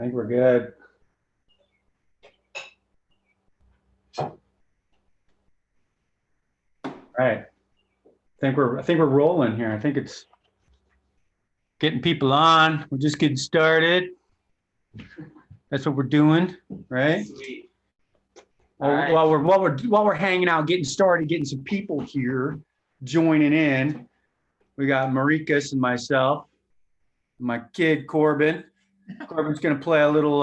think we're good. All right. I think we're rolling here. I think it's getting people on. We're just getting started. That's what we're doing, right? Sweet. Right. While we're hanging out, getting started, getting some people here, joining in. We got Marrekus and myself, my kid Corbin. Corbin's gonna play a little.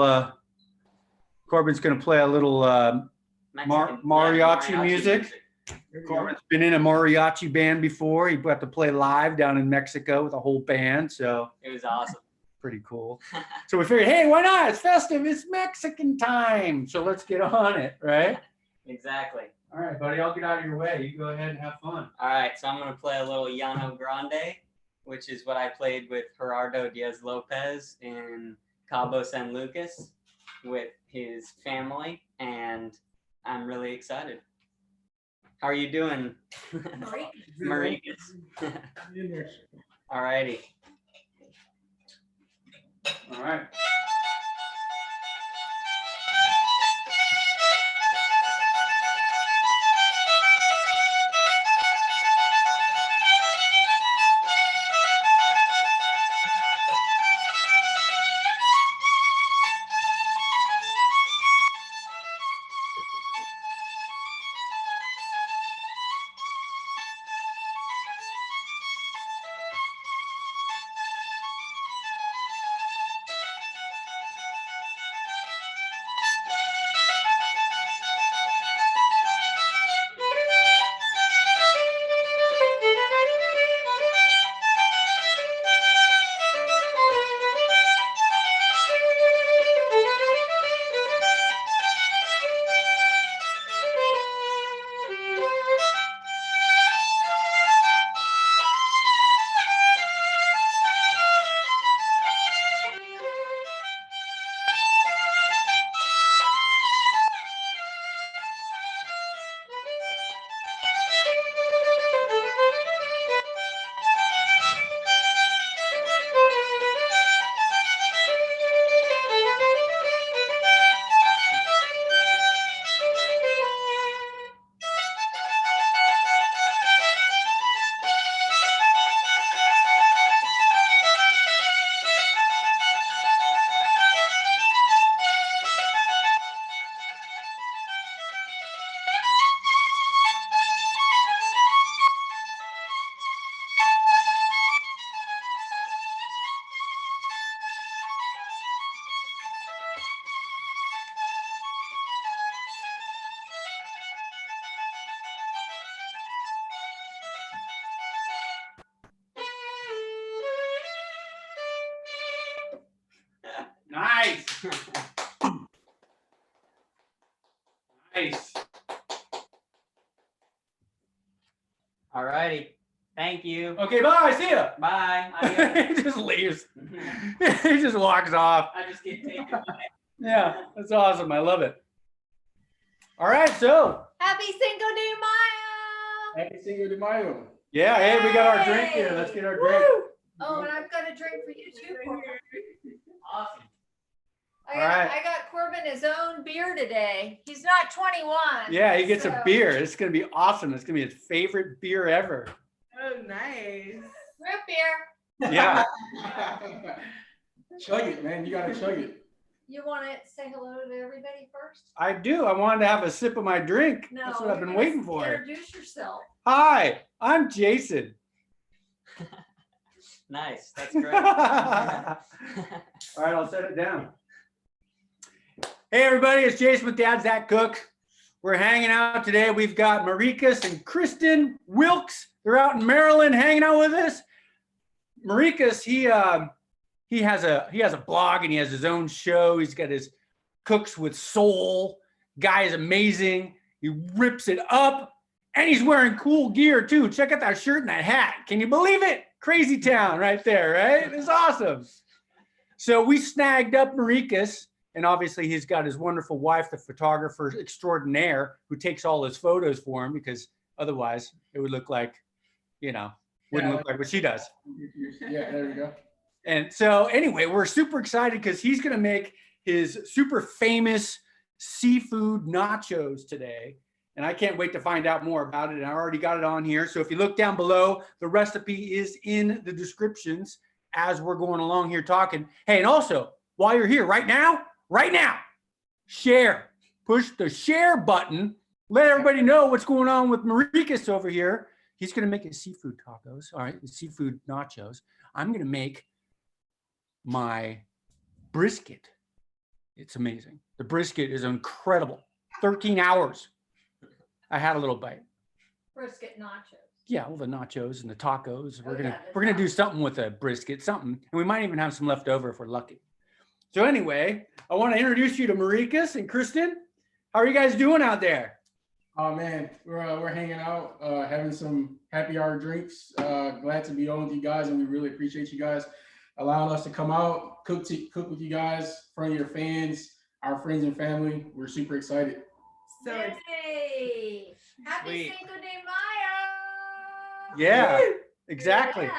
Mariachi music. Corbin's been in a mariachi band before. He got to play live down in Mexico with a whole band, so it was awesome. Pretty cool. So we figured, hey, why not? It's festive. It's Mexican time. So let's get on it, right? Exactly. All right, buddy. I'll get out of your way. You go ahead and have fun. All right. So I'm going to play a little Llano Grande, which is what I played with Gerardo Diaz Lopez in Cabo San Lucas with his family, and I'm really excited. How are you doing? Marrekus. All righty. All right. Nice. Nice. All righty. Thank you. Okay, bye. See ya. Bye. He just leaves. He just walks off. I just get taken away. Yeah, that's awesome. I love it. All right, so. Happy Cinco de Mayo! Happy Cinco de Mayo. Yeah, hey, we got our drink here. Let's get our drink. Oh, and I've got a drink for you too, Corbin. Awesome. I got Corbin his own beer today. He's not 21. Yeah, he gets a beer. It's going to be awesome. It's going to be his favorite beer ever. Oh, nice. Root beer. Yeah. Chug it, man. You got to chug it. You want to say hello to everybody first? I do. I wanted to have a sip of my drink. No. That's what I've been waiting for. Introduce yourself. Hi, I'm Jason. Nice. That's great. All right, I'll set it down. Hey, everybody. It's Jason with Dad's That Cook. We're hanging out today. We've got Marrekus and Kristen Wilkes. They're out in Maryland hanging out with us. Marrekus, he has a blog and he has his own show. He's got his Cooks with Soul. Guy is amazing. He rips it up and he's wearing cool gear too. Check out that shirt and that hat. Can you believe it? Crazy town right there, right? It's awesome. So we snagged up Marrekus, and obviously he's got his wonderful wife, the photographer extraordinaire, who takes all his photos for him because otherwise it would look like, wouldn't look like what she does. Yeah, there we go. And so anyway, we're super excited because he's going to make his super famous seafood nachos today. And I can't wait to find out more about it. And I already got it on here. So if you look down below, the recipe is in the descriptions as we're going along here talking. Hey, and also, while you're here right now, share. Push the share button. Let everybody know what's going on with Marrekus over here. He's going to make his seafood tacos. All right, the seafood nachos. I'm going to make my brisket. It's amazing. The brisket is incredible. 13 hours. I had a little bite. Brisket nachos. Yeah, all the nachos and the tacos. We're gonna do something with a brisket, something, and we might even have some left over if we're lucky. So anyway, I want to introduce you to Marrekus and Kristen. How are you guys doing out there? Oh man, we're hanging out, having some happy hour drinks. Glad to be on with you guys, and we really appreciate you guys allowing us to come out, cook with you guys in front of your fans, our friends and family. We're super excited. So Yay! Happy Sweet. Cinco de Mayo! Yeah, exactly. Yeah.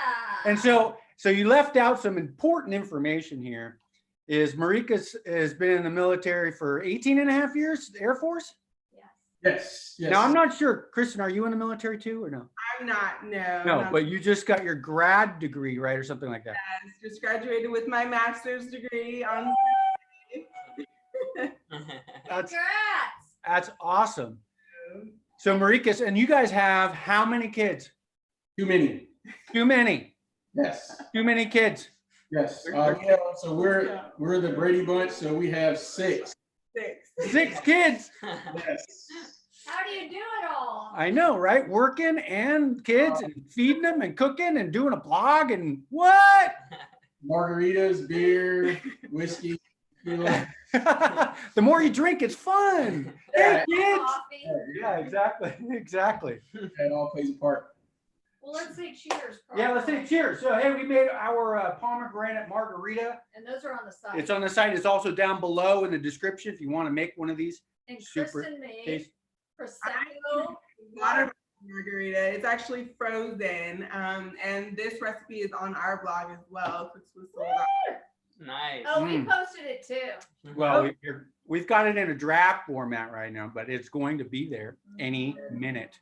And so you left out some important information here. Is Marrekus has been in the military for 18 and a half years, Air Force? Yes. Now, I'm not sure. Kristen, are you in the military too or no? I'm not, no. No, not- but you just got your grad degree, right? Or something like that. Just graduated with my master's degree on. That's Congrats! awesome. So Marrekus, and you guys have how many kids? Too many. Too many. Yes. Too many kids. Yes. Yeah, so we're the Brady Bunch, so we have 6. 6 kids. Yes. How do you do it all? I know, right? Working and kids and feeding them and cooking and doing a blog and what? Margaritas, beer, whiskey. You know. The more you drink, it's fun. Yeah. Hey, kids. Coffee. Yeah, exactly. Exactly. That all plays a part. Well, let's say cheers. Yeah, let's say cheers. So, hey, we made our pomegranate margarita. And those are on the side. It's on the site. It's also down below in the description if you want to make one of these. And super Kristen made tasty. prosecco. Water margarita. It's actually frozen. And this recipe is on our blog as well. Which was sold out. Nice. Oh, we posted it too. Well, we've got it in a draft format right now, but it's going to be there any minute.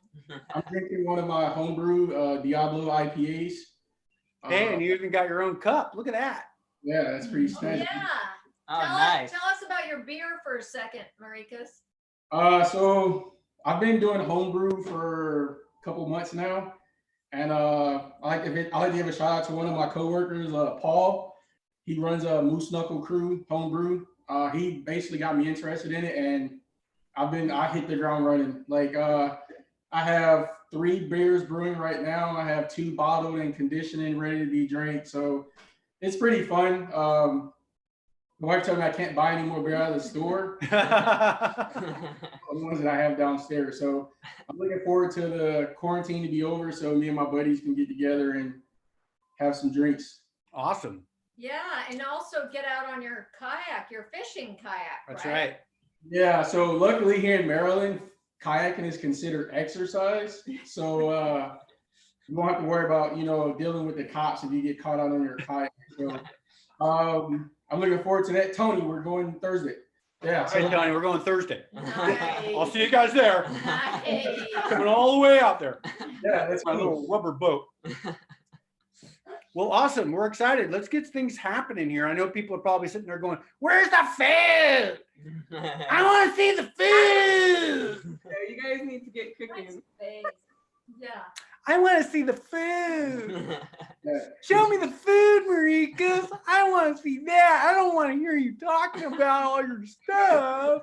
I'm drinking one of my homebrew Diablo IPAs. Hey, and you even got your own cup. Look at that. Yeah, that's pretty Oh, snazzy. yeah. Oh, tell nice. us about your beer for a second, Marrekus. So I've been doing homebrew for a couple months now, and I like to give a shout out to one of my coworkers, Paul. He runs a Moose Knuckle Crew homebrew. He basically got me interested in it, and I hit the ground running. Like I have 3 beers brewing right now. I have 2 bottled and conditioning, ready to be drank. So it's pretty fun. My wife told me I can't buy any more beer out of the store. The ones that I have downstairs. So I'm looking forward to the quarantine to be over, so me and my buddies can get together and have some drinks. Awesome. Yeah, and also get out on your kayak, your fishing kayak. That's right. Yeah. So luckily here in Maryland, kayaking is considered exercise. So you won't have to worry about dealing with the cops if you get caught out on your kayak. So I'm looking forward to that. Tony, we're going Thursday. Yeah. Hey, So Tony, we're going Thursday. Nice. I'll see you guys there. Nice. Coming all the way out there. yeah, that's My my little rubber boat. Well, awesome. We're excited. Let's get things happening here. I know people are probably sitting there going, where's the food? I want to see the food. Yeah, you guys need to get Nice cooking. face. Yeah. I want to see the food. Yeah. Show me the food, Marrekus. I want to see that. I don't want to hear you talking about all your stuff.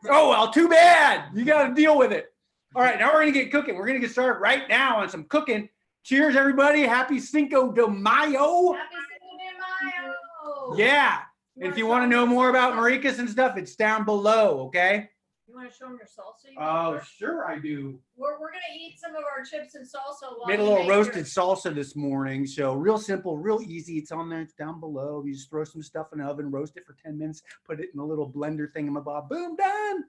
Oh, well, too bad. You got to deal with it. All right, now we're going to get cooking. We're going to get started right now on some cooking. Cheers, everybody. Happy Cinco de Mayo. Happy Cinco de Mayo. Yeah. And if you want to know more about Marrekus and stuff, it's down below, okay? You want to show them your salsa? You Oh, made? sure I do. We're going to eat some of our chips and salsa while Made a you little make roasted your- salsa this morning. So real simple, real easy. It's on there. It's down below. You just throw some stuff in the oven, roast it for 10 minutes, put it in a little blender thingamabob. Boom, done.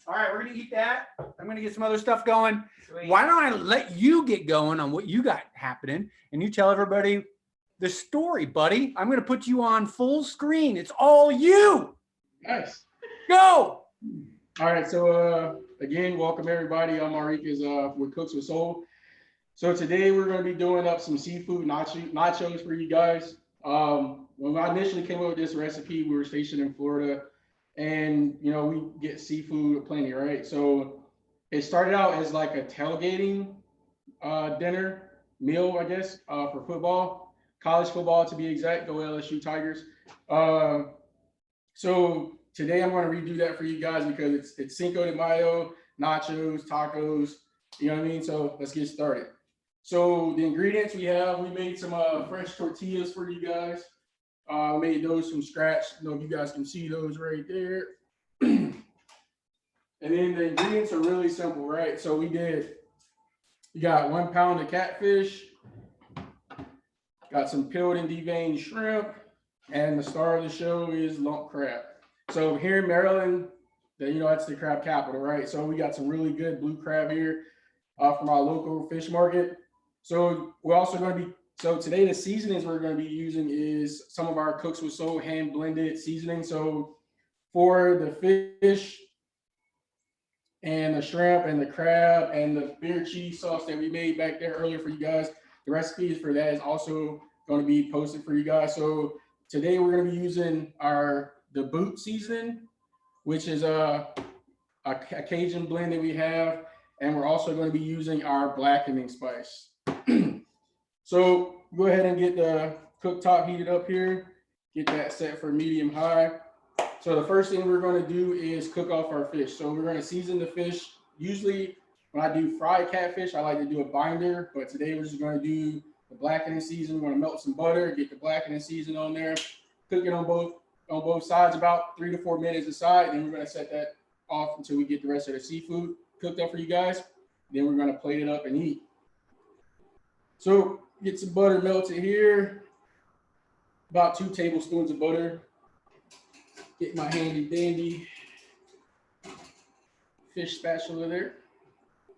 All right, we're going to eat that. I'm going to get some other stuff going. Sweet. Why don't I let you get going on what you got happening and you tell everybody the story, buddy. I'm going to put you on full screen. It's all you. Nice. Go. All right, so again, welcome everybody. I'm Marrekus with Cooks with Soul. So today we're going to be doing up some seafood nachos for you guys. When I initially came up with this recipe, we were stationed in Florida, and you know we get seafood plenty, right? So it started out as like a tailgating dinner meal, I guess, for football, college football to be exact. Go LSU Tigers. So today I'm going to redo that for you guys because it's Cinco de Mayo, nachos, tacos, you know what I mean? So let's get started. So the ingredients we made some fresh tortillas for you guys. Made those from scratch. I don't know if you guys can see those right there. And then the ingredients are really simple, right? So you got 1 pound of catfish, got some peeled and deveined shrimp, and the star of the show is lump crab. So here in Maryland, that's the crab capital, right? So we got some really good blue crab here from our local fish market. So we're also going to be, so today the seasonings we're going to be using is some of our Cooks with Soul hand blended seasoning. So for the fish and the shrimp and the crab and the beer cheese sauce that we made back there earlier for you guys, the recipes for that is also going to be posted for you guys. So today we're going to be using the boot seasoning, which is a Cajun blend that we have, and we're also going to be using our blackening spice. So go ahead and get the cooktop heated up here. Get that set for medium high. So the first thing we're going to do is cook off our fish. So we're going to season the fish. Usually when I do fried catfish, I like to do a binder, but today we're just going to do the blackening season. We're going to melt some butter, get the blackening season on there, cook it on both sides about 3 to 4 minutes aside. Then we're going to set that off until we get the rest of the seafood cooked up for you guys. Then we're going to plate it up and eat. So get some butter melted here. About 2 tablespoons of butter. Get my handy dandy fish spatula there.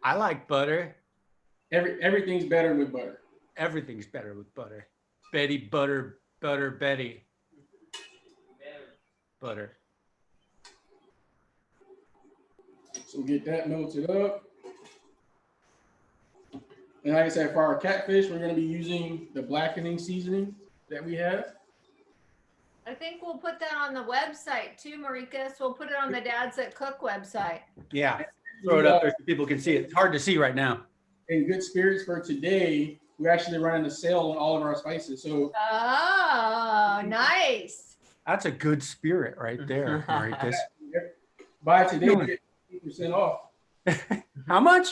I like butter. Everything's better with butter. Everything's better with butter. Betty, butter, Betty. Butter. So get that melted up. And like I said, for our catfish, we're going to be using the blackening seasoning that we have. I think we'll put that on the website too, Marrekus. We'll put it on the Dads That Cook website. Yeah. Throw it up there so people can see it. It's hard to see right now. In good spirits for today, we're actually running a sale on all of our spices. So oh, nice. That's a good spirit right there, Marrekus. Buy today, you get 15% off. How much?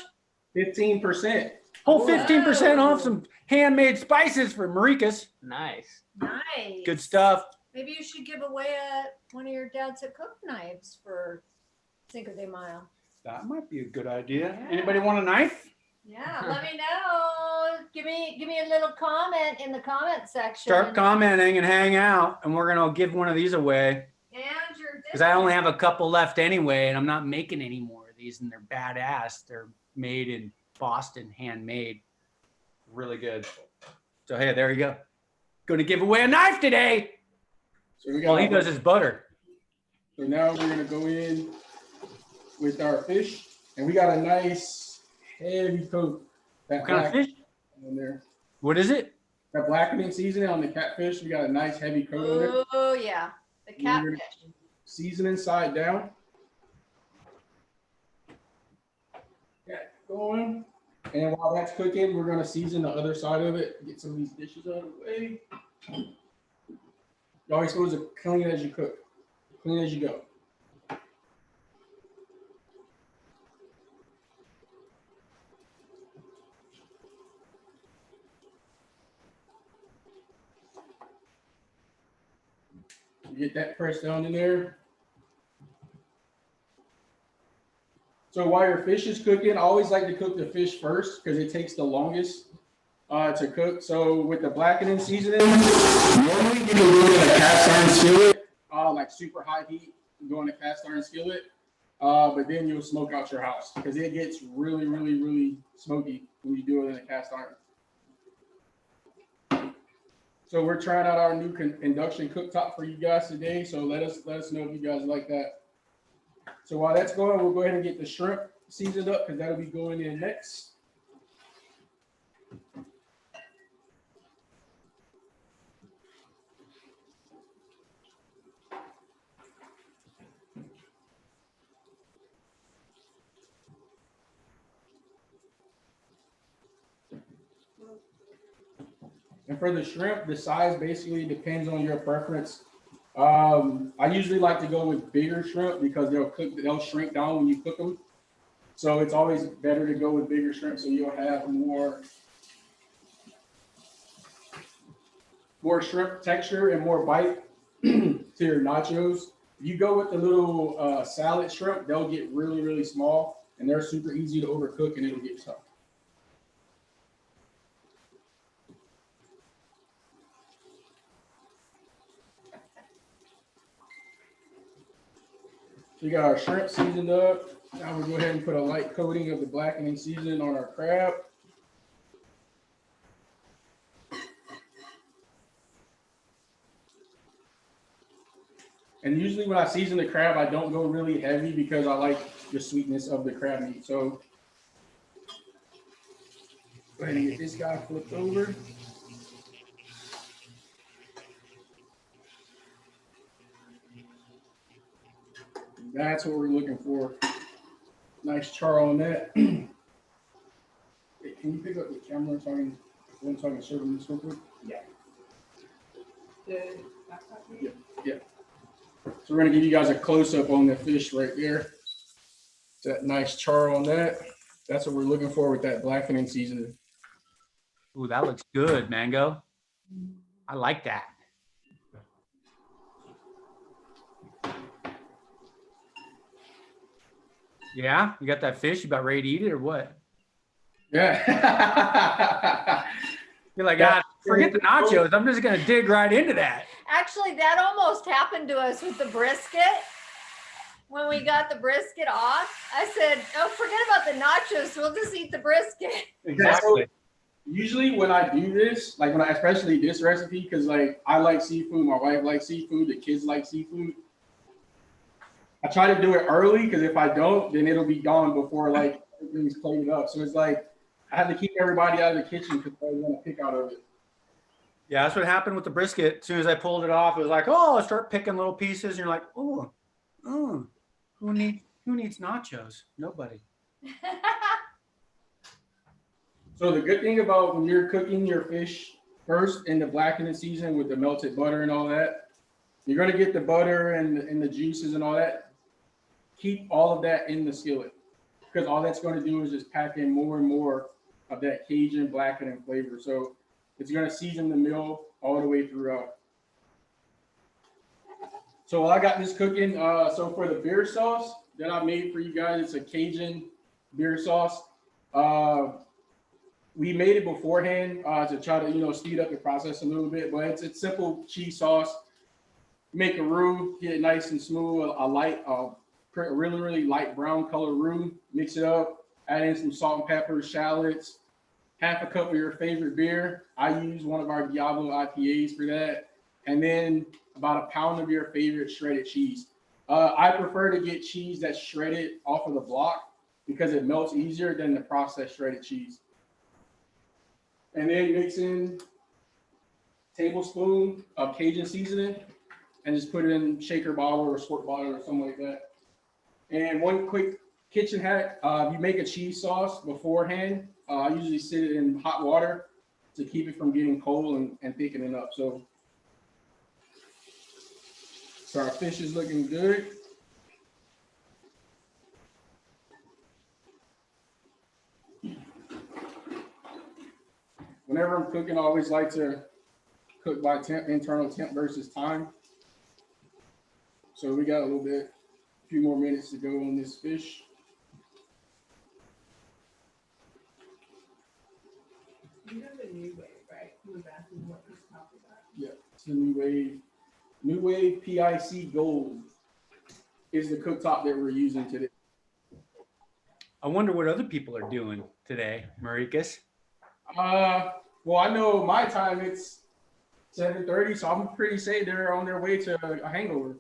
15%. Whole 15% off some handmade spices for Marrekus. Nice. Nice. Good stuff. Maybe you should give away one of your Dads That Cook knives for Cinco de Mayo. That might be a good idea. Yeah. Anybody want a knife? Yeah, let me know. Give me a little comment in the comment section. Start commenting and hang out, and we're gonna give one of these away. And your Because I only have a couple left anyway, and I'm not making any more of these, and they're badass. They're made in Boston, handmade. Really good. So hey, there you go. Going to give away a knife today. So we All he does is butter. So now we're gonna go in with our fish, and we got a nice heavy coat. What kind of fish? On there. What is it? That blackening seasoning on the catfish. We got a nice heavy coat on it. Oh yeah, the catfish. Seasoning side down. Got it going. And while that's cooking, we're gonna season the other side of it. Get some of these dishes out of the way. You're always supposed to clean as you cook. Clean as you go. Get that pressed down in there. So while your fish is cooking, I always like to cook the fish first because it takes the longest to cook. So with the blackening seasoning, normally you can do it in a cast iron skillet, like super high heat, go in a cast iron skillet, but then you'll smoke out your house because it gets really, really, really smoky when you do it in a cast iron. So we're trying out our new induction cooktop for you guys today. So let us know if you guys like that. So while that's going, we'll go ahead and get the shrimp seasoned up because that'll be going in next. And for the shrimp, the size basically depends on your preference. I usually like to go with bigger shrimp because they'll shrink down when you cook them. So it's always better to go with bigger shrimp so you'll have more shrimp texture and more bite to your nachos. If you go with the little salad shrimp, they'll get really, really small and they're super easy to overcook and it'll get tough. So we got our shrimp seasoned up. Now we'll go ahead and put a light coating of the blackening seasoning on our crab. And usually when I season the crab, I don't go really heavy because I like the sweetness of the crab meat. So go ahead and get this guy flipped over. That's what we're looking for. Nice char on that. Hey, can you pick up the camera so I can serve them this real quick? Yeah. Yeah. So we're gonna give you guys a close up on the fish right there. That nice char on that. That's what we're looking for with that blackening seasoning. Ooh, that looks good, Mango. I like that. Yeah, you got that fish? You about ready to eat it or what? Yeah. You're like, ah, forget the nachos. I'm just gonna dig right into that. Actually, that almost happened to us with the brisket. When we got the brisket off, I said, oh, forget about the nachos. We'll just eat the brisket. Exactly. Usually when I do this, like especially this recipe, because like I like seafood, my wife likes seafood, the kids like seafood. I try to do it early because if I don't, then it'll be gone before like everything's plated up. So it's like I have to keep everybody out of the kitchen because I want to pick out of it. Yeah, that's what happened with the brisket. As soon as I pulled it off, it was like, oh, I start picking little pieces, and you're like, oh, who needs nachos? Nobody. So the good thing about when you're cooking your fish first in the blackening season with the melted butter and all that, you're gonna get the butter and the juices and all that. Keep all of that in the skillet because all that's going to do is just pack in more and more of that Cajun blackening flavor. So it's going to season the meal all the way throughout. So while I got this cooking, so for the beer sauce that I made for you guys, it's a Cajun beer sauce. We made it beforehand to try to speed up the process a little bit, but it's simple cheese sauce. Make a roux, get it nice and smooth, a really, really light brown color roux, mix it up, add in some salt and pepper, shallots, half a cup of your favorite beer. I use one of our Diablo IPAs for that. And then about a pound of your favorite shredded cheese. I prefer to get cheese that's shredded off of the block because it melts easier than the processed shredded cheese. And then mix in a tablespoon of Cajun seasoning and just put it in shaker bottle or squirt bottle or something like that. And one quick kitchen hack, you make a cheese sauce beforehand. I usually sit it in hot water to keep it from getting cold and thickening up. So our fish is looking good. Whenever I'm cooking, I always like to cook by internal temp versus time. So we got a few more minutes to go on this fish. You have a new wave, right? He was asking what this top is at. Yeah, it's the new wave. New Wave PIC Gold is the cooktop that we're using today. I wonder what other people are doing today, Marrekus. Well, I know my time it's 7:30, so I'm pretty safe they're on their way to a hangover.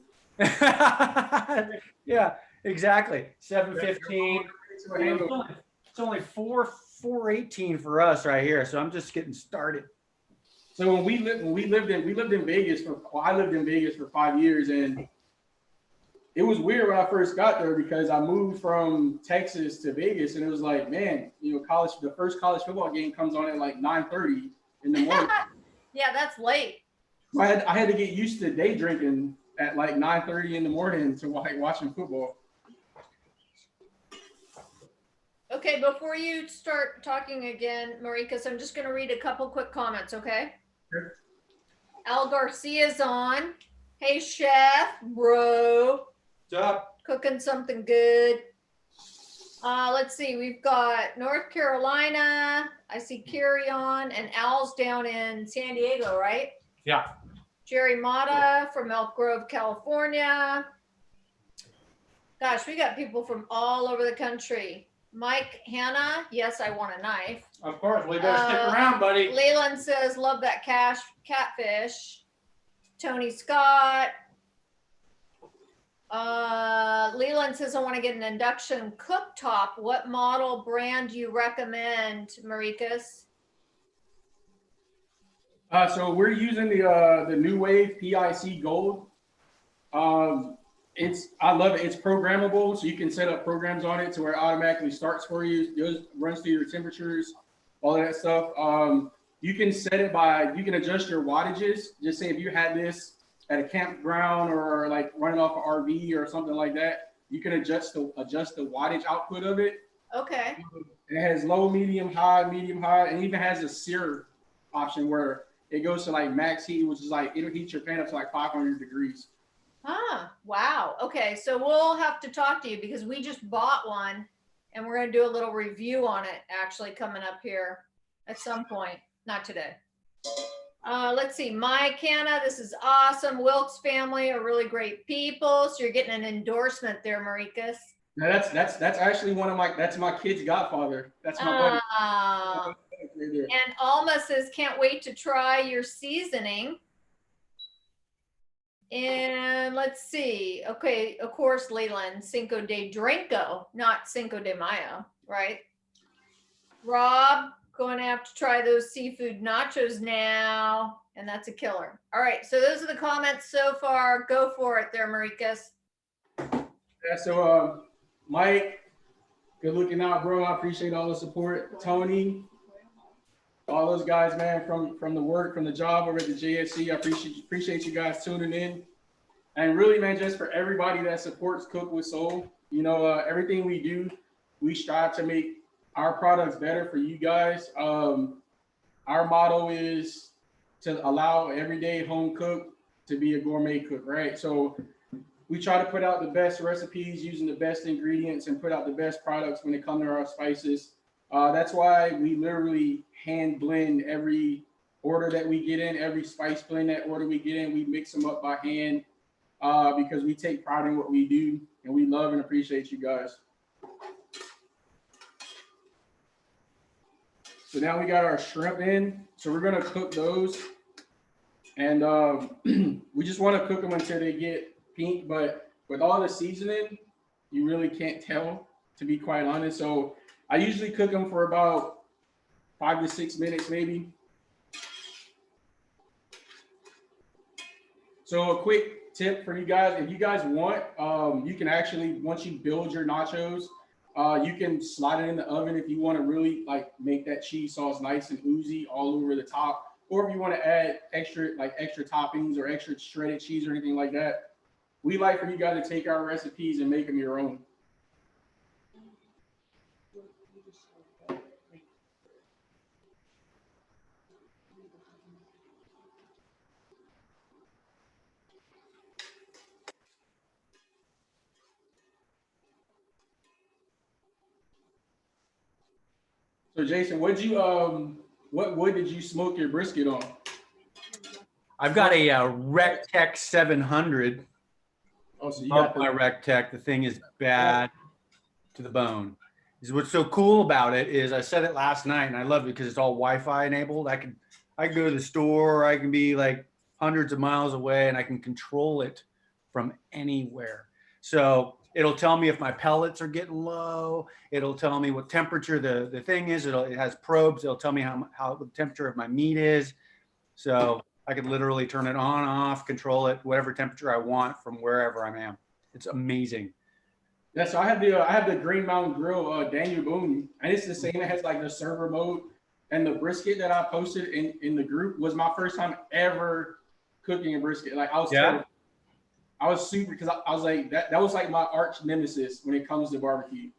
Yeah, exactly. 7:15. It's only 4:18 for us right here, so I'm just getting started. So when we lived in Vegas I lived in Vegas for 5 years, and it was weird when I first got there because I moved from Texas to Vegas, and it was like, man, the first college football game comes on at like 9:30 in the morning. Yeah, that's late. So I had to get used to day drinking at like 9:30 in the morning to like watching football. Okay, before you start talking again, Marrekus, I'm just going to read a couple quick comments, okay? Sure. Al Garcia's on. Hey, chef, bro. What's up? Cooking something good. Let's see. We've got North Carolina. I see Carrie on, and Al's down in San Diego, right? Yeah. Jerry Mata from Elk Grove, California. Gosh, we got people from all over the country. Mike Hanna, yes, I want a knife. Of course, we better stick around, buddy. Leland says, love that catfish. Tony Scott. Leland says, I want to get an induction cooktop. What model brand do you recommend, Marrekus? So we're using the New Wave PIC Gold. I love it. It's programmable, so you can set up programs on it to where it automatically starts for you, runs through your temperatures, all of that stuff. You can set it you can adjust your wattages. Just say if you had this at a campground or like running off an RV or something like that, you can adjust the wattage output of it. Okay. It has low, medium, high, and even has a sear option where it goes to like max heat, which is like it'll heat your pan up to like 500 degrees. Ah, wow. Okay, so we'll have to talk to you because we just bought one and we're going to do a little review on it actually coming up here at some point. Not today. Let's see. Mike Hanna, this is awesome. Wilkes family are really great people. So you're getting an endorsement there, Marrekus. Now that's actually that's my kid's godfather. That's my buddy. And Alma says, can't wait to try your seasoning. And let's see. Okay, of course, Leland, Cinco de Drinko, not Cinco de Mayo, right? Rob, going to have to try those seafood nachos now. And that's a killer. All right, so those are the comments so far. Go for it there, Marrekus. Yeah, so Mike, good looking out, bro. I appreciate all the support. Tony, all those guys, man, from the work, from the job over at the JSC. I appreciate you guys tuning in. And really, man, just for everybody that supports Cook with Soul, everything we do, we strive to make our products better for you guys. Our motto is to allow everyday home cook to be a gourmet cook, right? So we try to put out the best recipes using the best ingredients and put out the best products when it comes to our spices. That's why we literally hand blend every order that we get in, every spice blend that order we get in, we mix them up by hand because we take pride in what we do and we love and appreciate you guys. So now we got our shrimp in. So we're gonna cook those. And we just wanna cook them until they get pink, but with all the seasoning, you really can't tell, to be quite honest. So I usually cook them for about 5 to 6 minutes, maybe. So a quick tip for you guys, if you guys want, you can actually, once you build your nachos, you can slide it in the oven if you want to really like make that cheese sauce nice and oozy all over the top. Or if you want to add extra toppings or extra shredded cheese or anything like that. We like for you guys to take our recipes and make them your own. So Jason, what wood did you smoke your brisket on? I've got a Rectech 700. Oh, so you Love got my Rectech. The thing is bad to the bone. What's so cool about it is I said it last night and I love it because it's all Wi-Fi enabled. I I can go to the store, I can be like hundreds of miles away, and I can control it from anywhere. So it'll tell me if my pellets are getting low. It'll tell me what temperature the thing is. It has probes. It'll tell me how the temperature of my meat is. So I could literally turn it on, off, control it, whatever temperature I want from wherever I am. It's amazing. Yeah, so I have the Green Mountain Grill Daniel Boone, and it's the same. It has like the server mode, and the brisket that I posted in the group was my first time ever cooking a brisket. Like I was terrible. I was super because I was like that was like my arch nemesis when it comes to barbecue.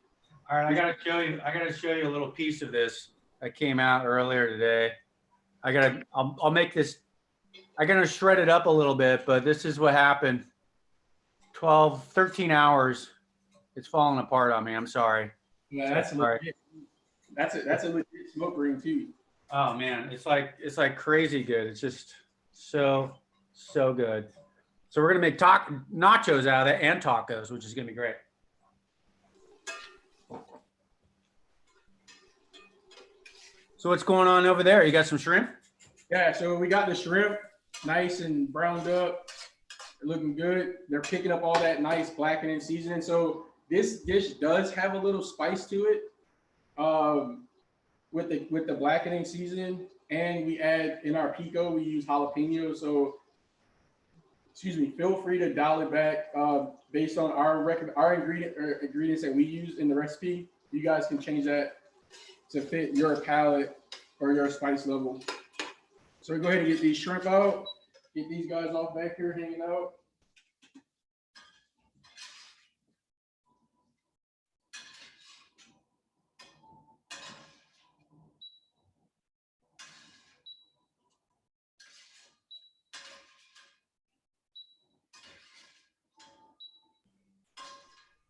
All right, I gotta show you a little piece of this that came out earlier today. I'll make this. I'm gonna shred it up a little bit, but this is what happened. 13 hours. It's falling apart on me. I'm sorry. Yeah, that's legit. That's a legit smoke ring too. Oh man, it's like crazy good. It's just so good. So we're gonna make nachos out of it and tacos, which is gonna be great. So what's going on over there? You got some shrimp? Yeah, so we got the shrimp nice and browned up. They're looking good. They're picking up all that nice blackening seasoning. So this dish does have a little spice to it with the blackening seasoning. And we add in our pico, we use jalapeno. So, excuse me, feel free to dial it back based on our ingredients that we use in the recipe. You guys can change that to fit your palate or your spice level. So we go ahead and get these shrimp out. Get these guys off back here hanging out.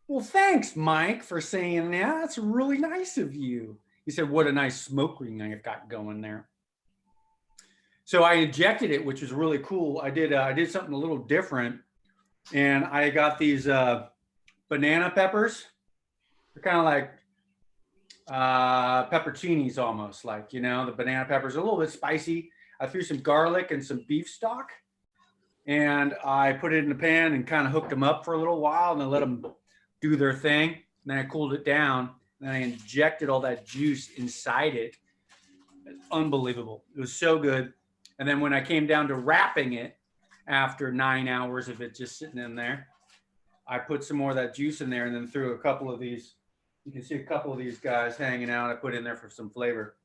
Well, thanks, Mike, for saying that. That's really nice of you. He said, what a nice smoke ring I've got going there. So I injected it, which was really cool. I did something a little different, and I got these banana peppers. They're kind of like pepperoncinis almost, like, you know, the banana peppers are a little bit spicy. I threw some garlic and some beef stock, and I put it in the pan and kind of hooked them up for a little while, and then let them do their thing. And then I cooled it down, and I injected all that juice inside it. It's unbelievable. It was so good. And then when I came down to wrapping it after 9 hours of it just sitting in there, I put some more of that juice in there and then threw a couple of these. You can see a couple of these guys hanging out. I put in there for some flavor.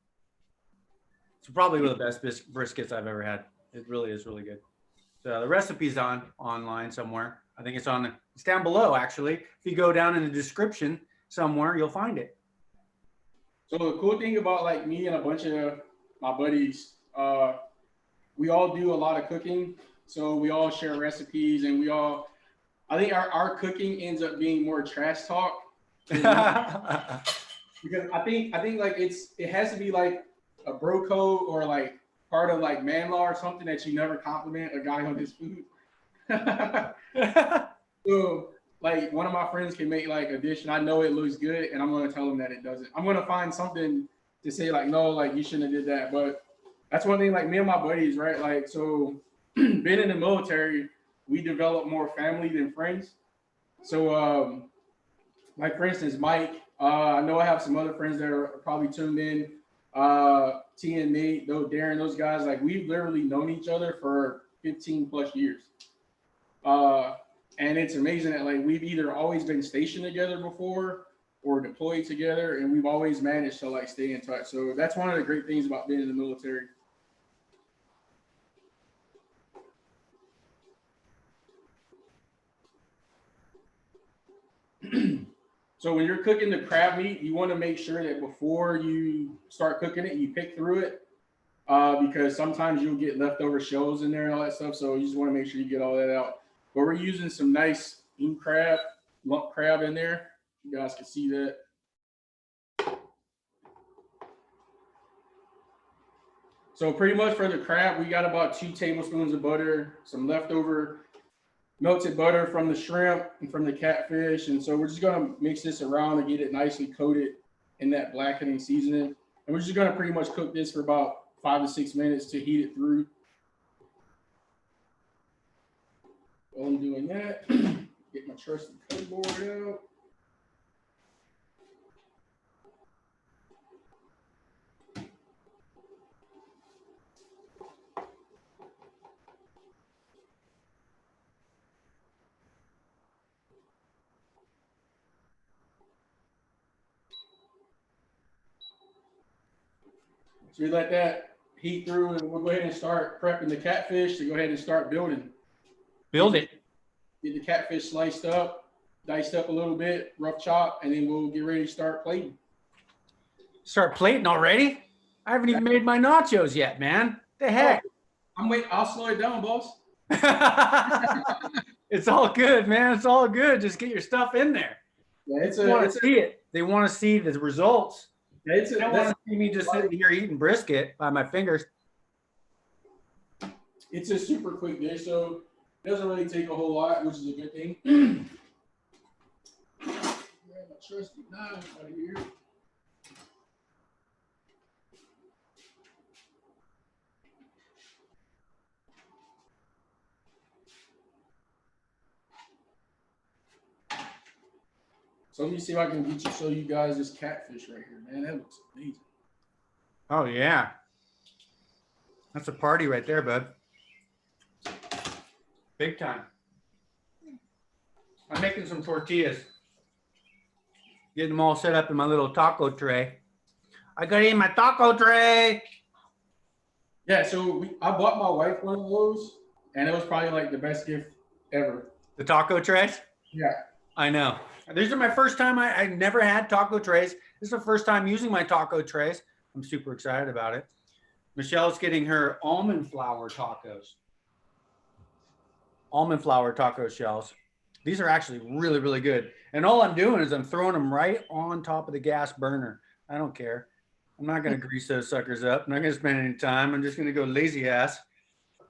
It's probably one of the best briskets I've ever had. It really is really good. So the recipe's online somewhere. I think it's down below, actually. If you go down in the description somewhere, you'll find it. So the cool thing about like me and a bunch of my buddies, we all do a lot of cooking. So we all share recipes, and I think our cooking ends up being more trash talk. Because I think like it has to be like a bro code or like part of like man law or something that you never compliment a guy on his food. So like one of my friends can make like a dish and I know it looks good, and I'm gonna tell him that it doesn't. I'm gonna find something to say like, no, like you shouldn't have did that. But that's one thing, like me and my buddies, right? Like, so being in the military, we develop more family than friends. So like for instance, Mike, I know I have some other friends that are probably tuned in. T and Nate, Darren, those guys, like we've literally known each other for 15 plus years. And it's amazing that like we've either always been stationed together before or deployed together, and we've always managed to like stay in touch. So that's one of the great things about being in the military. So when you're cooking the crab meat, you want to make sure that before you start cooking it, you pick through it because sometimes you'll get leftover shells in there and all that stuff. So you just want to make sure you get all that out. But we're using some nice lump crab in there. You guys can see that. So pretty much for the crab, we got about 2 tablespoons of butter, some leftover melted butter from the shrimp and from the catfish. And so we're just gonna mix this around and get it nicely coated in that blackening seasoning. And we're just gonna pretty much cook this for about 5 to 6 minutes to heat it through. While I'm doing that, get my trusted cutting board out. So we let that heat through, and we'll go ahead and start prepping the catfish to go ahead and start building. Build it. Get the catfish sliced up, diced up a little bit, rough chop, and then we'll get ready to start plating. Start plating already? I haven't even made my nachos yet, man. The heck? I'll slow it down, boss. It's all good, man. It's all good. Just get your stuff in there. Yeah, They want to see it. They want to see the results. They don't want to see me just sitting here eating brisket by my fingers. It's a super quick dish, so it doesn't really take a whole lot, which is a good thing. Grab my trusty knife out of here. So let me see if I can show you guys this catfish right here, man. That looks amazing. Oh, yeah. That's a party right there, bud. Big time. I'm making some tortillas. Getting them all set up in my little taco tray. I got it in my taco tray. Yeah, so I bought my wife one of those, and it was probably like the best gift ever. The taco trays? Yeah. I know. These are my first time. I never had taco trays. This is the first time using my taco trays. I'm super excited about it. Michelle's getting her almond flour tacos. Almond flour taco shells. These are actually really, really good. And all I'm doing is I'm throwing them right on top of the gas burner. I don't care. I'm not going to grease those suckers up. I'm not going to spend any time. I'm just going to go lazy ass.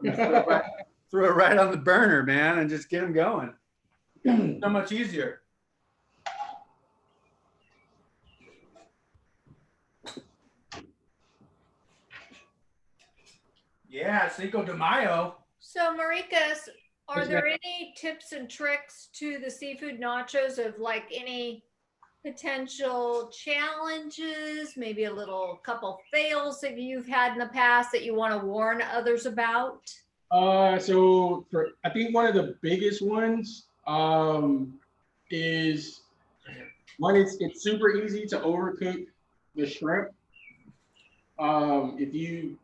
Throw it right on the burner, man, and just get them going. So much easier. Yeah, Cinco de Mayo. So Marrekus, are there any tips and tricks to the seafood nachos of like any potential challenges, maybe a little couple fails that you've had in the past that you want to warn others about? So I think one of the biggest ones is one, it's super easy to overcook the shrimp. If you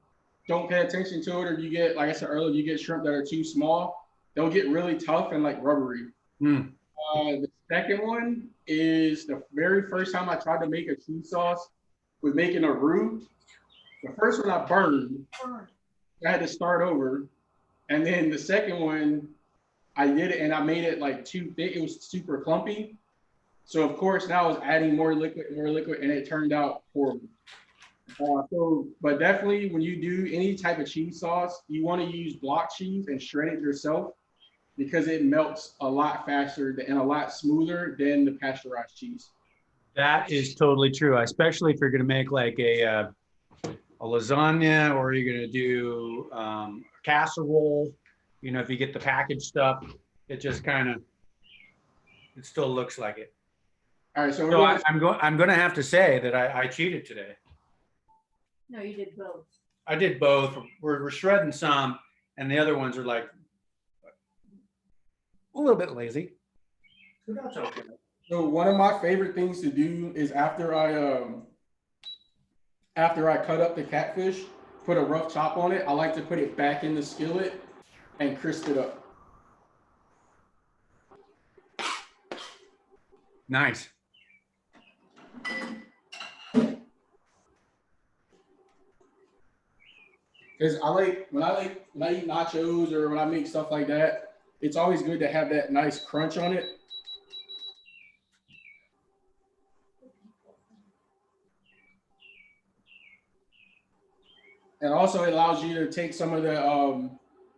don't pay attention to it, or you get, like I said earlier, you get shrimp that are too small, they'll get really tough and like rubbery. The second one is the very first time I tried to make a cheese sauce was making a roux. The first one I burned. I had to start over. And then the second one, I did it and I made it like too thick. It was super clumpy. So of course now I was adding more liquid, and it turned out horrible. But definitely when you do any type of cheese sauce, you want to use block cheese and shred it yourself because it melts a lot faster and a lot smoother than the pasteurized cheese. That is totally true, especially if you're going to make like a lasagna, or you're going to do a casserole. You know, if you get the packaged stuff, it just kind of, it still looks like it. All right, so I'm going to have to say that I cheated today. No, you did both. I did both. We're shredding some, and the other ones are like a little bit lazy. So that's okay. So one of my favorite things to do is after I cut up the catfish, put a rough chop on it, I like to put it back in the skillet and crisp it up. Nice. Because when I eat nachos or when I make stuff like that, it's always good to have that nice crunch on it. And also it allows you to take some of the,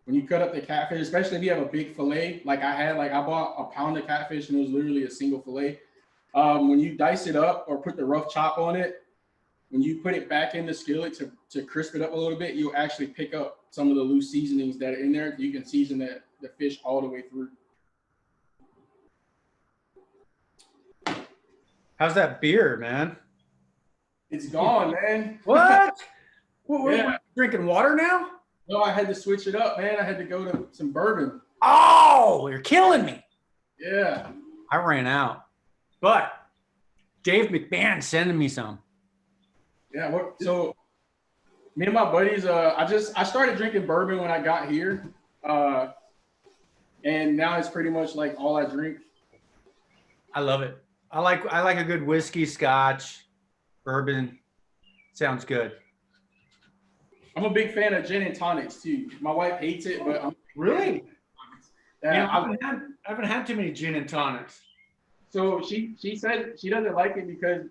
when you cut up the catfish, especially if you have a big fillet, like I bought a pound of catfish and it was literally a single fillet. When you dice it up or put the rough chop on it, when you put it back in the skillet to crisp it up a little bit, you'll actually pick up some of the loose seasonings that are in there. You can season the fish all the way through. How's that beer, man? It's gone, man. What? What, Yeah. we're drinking water now? No, I had to switch it up, man. I had to go to some bourbon. Oh, you're killing me. Yeah. I ran out. But Dave McMahon's sending me some. Yeah. So me and my buddies, I started drinking bourbon when I got here. And now it's pretty much like all I drink. I love it. I like a good whiskey, scotch, bourbon. Sounds good. I'm a big fan of gin and tonics too. My wife hates it, but I'm Really? yeah, I haven't had too many gin and tonics. so she said she doesn't like it because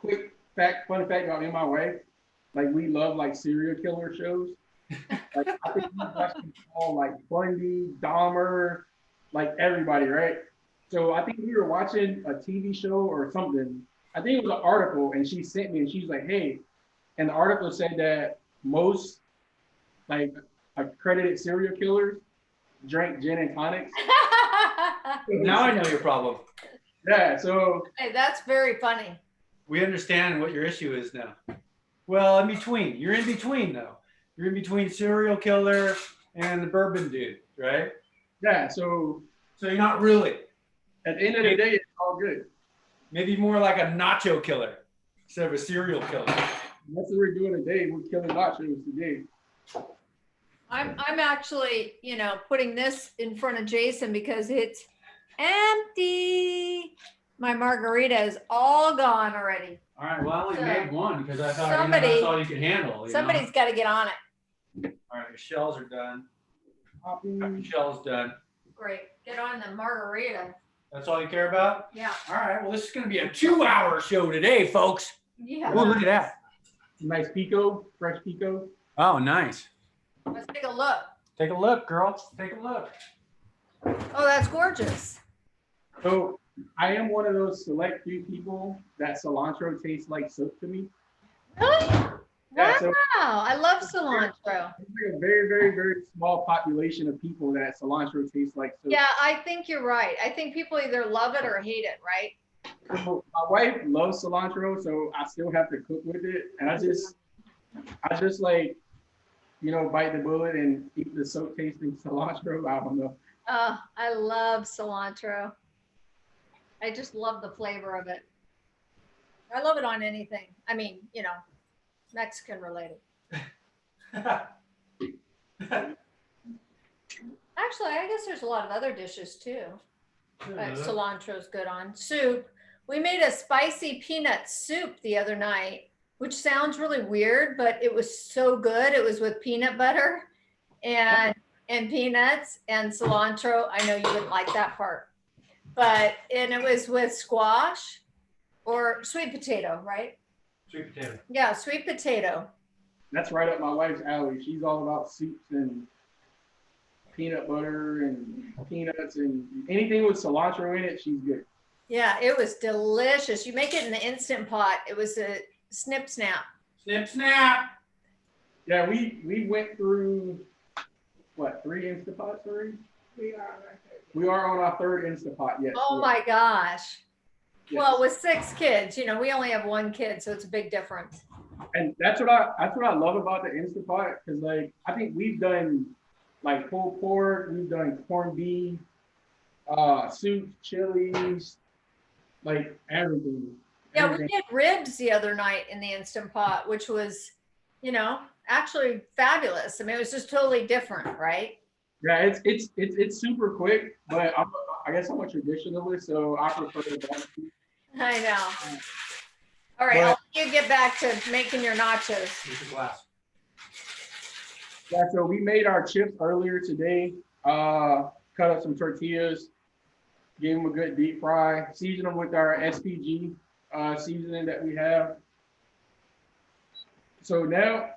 fun fact about me and my wife, like we love like serial killer shows. Like I think we watched them all like Bundy, Dahmer, like everybody, right? So I think we were watching a TV show or something. I think it was an article, and she sent me, and she's like, "Hey," and the article said that most like accredited serial killers drank gin and tonics. Now I know your problem. Yeah, so Hey, that's very funny. We understand what your issue is now. Well, in between. You're in between, though. You're in between serial killer and the bourbon dude, right? yeah, so So you're not really. at the end of the day, it's all good. Maybe more like a nacho killer instead of a serial killer. That's what we're doing today. We're killing nachos today. I'm actually, putting this in front of Jason because it's empty. My margarita is all gone already. All right. Well, I only So, made one because I thought somebody- that's all you could handle. Somebody's got to get on it. All right. Your shells are done. Your Popping. shells done. Great. Get on the margarita. That's all you care about? Yeah. All right. Well, this is going to be a 2-hour show today, folks. Yeah. Oh, look at that. Nice pico, fresh pico. Oh, nice. Let's take a look. Take a look, girl. Take a look. Oh, that's gorgeous. So I am one of those select few people that cilantro tastes like soap to me. Really? Yeah, so Wow. I love cilantro. there's like a very, very, very small population of people that cilantro tastes like soap. Yeah, I think you're right. I think people either love it or hate it, right? So my wife loves cilantro, so I still have to cook with it. And I just like, bite the bullet and eat the soap tasting cilantro. I don't know. I love cilantro. I just love the flavor of it. I love it on anything. I mean, Mexican related. Actually, I guess there's a lot of other dishes too. But cilantro's good on soup. We made a spicy peanut soup the other night, which sounds really weird, but it was so good. It was with peanut butter and peanuts and cilantro. I know you wouldn't like that part, and it was with squash or sweet potato, right? Sweet potato. Yeah, sweet potato. That's right up my wife's alley. She's all about soups and peanut butter and peanuts and anything with cilantro in it, she's good. Yeah, it was delicious. You make it in the Instant Pot. It was a snip snap. Snip, snap. Yeah, we went through, 3 Instapots already? We are on our 3rd Instapot, yes. Oh my gosh. Yes. Well, with 6 kids, we only have 1 kid, so it's a big difference. And that's what I love about the Instapot, because I think we've done pulled pork, we've done corned beef, soups, chilies, everything. Yeah, we Everything. did ribs the other night in the Instant Pot, which was, actually fabulous. I mean, it was just totally different, right? Yeah, it's super quick, but I guess I'm a traditionalist, so I prefer the barbecue. I know. All right, I'll let you get back to making your nachos. Here's the glass. Yeah, so we made our chips earlier today. Cut up some tortillas, gave them a good deep fry, season them with our SPG seasoning that we have. So now,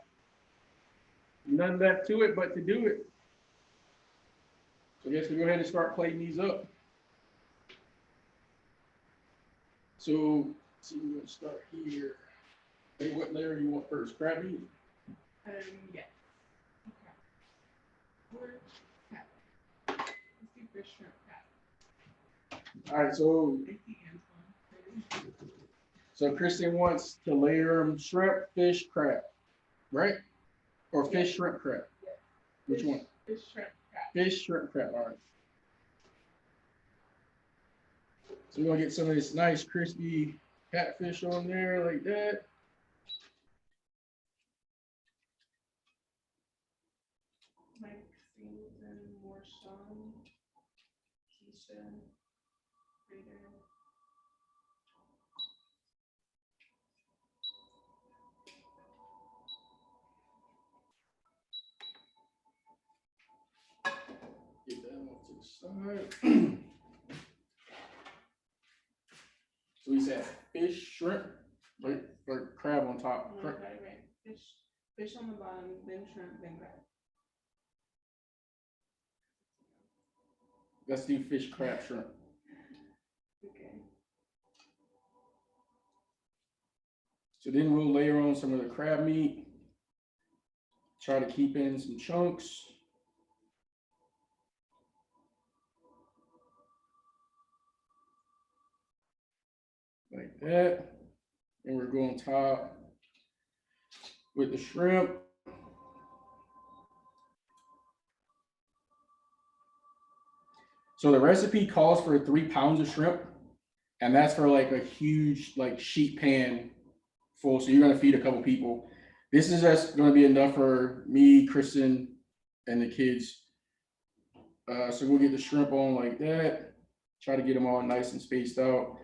none left to it but to do it. So I guess we'll go ahead and start plating these up. So let's see, we're gonna start here. Hey, what layer you want first? Crab meat? Yeah. Okay. Or cat. Let's do fish, shrimp, cat. All right, so I see Antoine. Kristen wants to layer them shrimp, fish, crab, right? Or fish, Yeah. shrimp, crab. Yeah. Which one? Fish, shrimp, cat. Fish, shrimp, crab. All right. So we're gonna get some of this nice crispy catfish on there like that. Mike, Stevenson, Morshawn, Keisha, Reader. Get that off to the side. So we said fish, shrimp, right? Or crab on top. Right. Fish on the bottom, then shrimp, then crab. Let's do fish, crab, shrimp. Okay. So then we'll layer on some of the crab meat. Try to keep in some chunks. Like that. And we're going top with the shrimp. So the recipe calls for 3 pounds of shrimp, and that's for like a huge like sheet pan full. So you're gonna feed a couple people. This is just gonna be enough for me, Kristen, and the kids. So we'll get the shrimp on like that. Try to get them all nice and spaced out.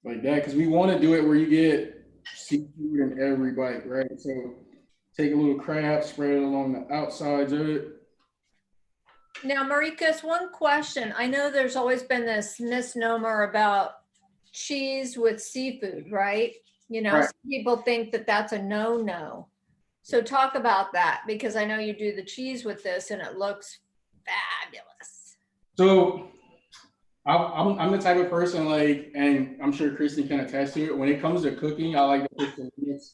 Like that, because we want to do it where you get seafood in every bite, right? So take a little crab, spread it along the outsides of it. Now, Marrekus, one question. I know there's always been this misnomer about cheese with seafood, right? You know, Right. some people think that that's a no-no. So talk about that, because I know you do the cheese with this and it looks fabulous. So I'm the type of person, like, and I'm sure Kristen can attest to it. When it comes to cooking, I like to put some limits.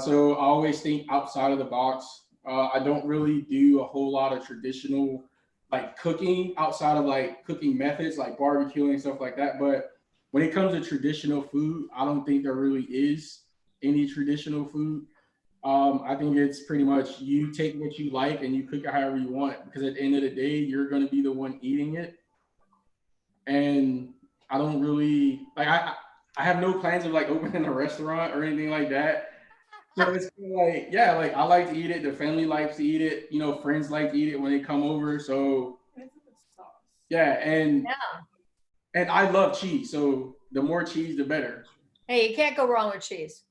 So I always think outside of the box. I don't really do a whole lot of traditional like cooking outside of like cooking methods like barbecuing and stuff like that. But when it comes to traditional food, I don't think there really is any traditional food. I think it's pretty much you take what you like and you cook it however you want, because at the end of the day, you're going to be the one eating it. And I don't really like, I have no plans of like opening a restaurant or anything like that. So it's like, yeah, like I like to eat it. The family likes to eat it. You know, friends like to eat it when they come over. So It's a good sauce. yeah, Yeah. and I love cheese. So the more cheese, the better. Hey, you can't go wrong with cheese.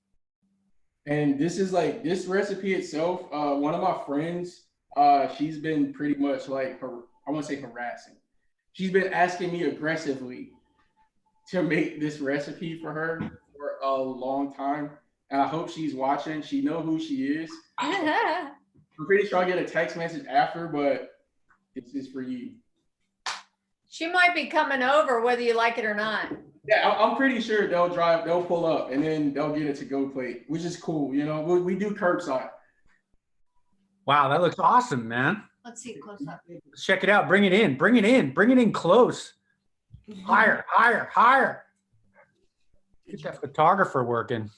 And this is like this recipe itself. One of my friends, she's been pretty much like I won't say harassing. She's been asking me aggressively to make this recipe for her for a long time. And I hope she's watching. She knows who she is. I'm pretty sure I'll get a text message after, but this is for you. She might be coming over whether you like it or not. Yeah, I'm pretty sure they'll pull up and then they'll get a to-go plate, which is cool. You know, we do curbside. Wow, that looks awesome, man. Let's see close up. Let's check it out. Bring it in. Bring it in. Bring it in close. Higher, higher, higher. Get that photographer working.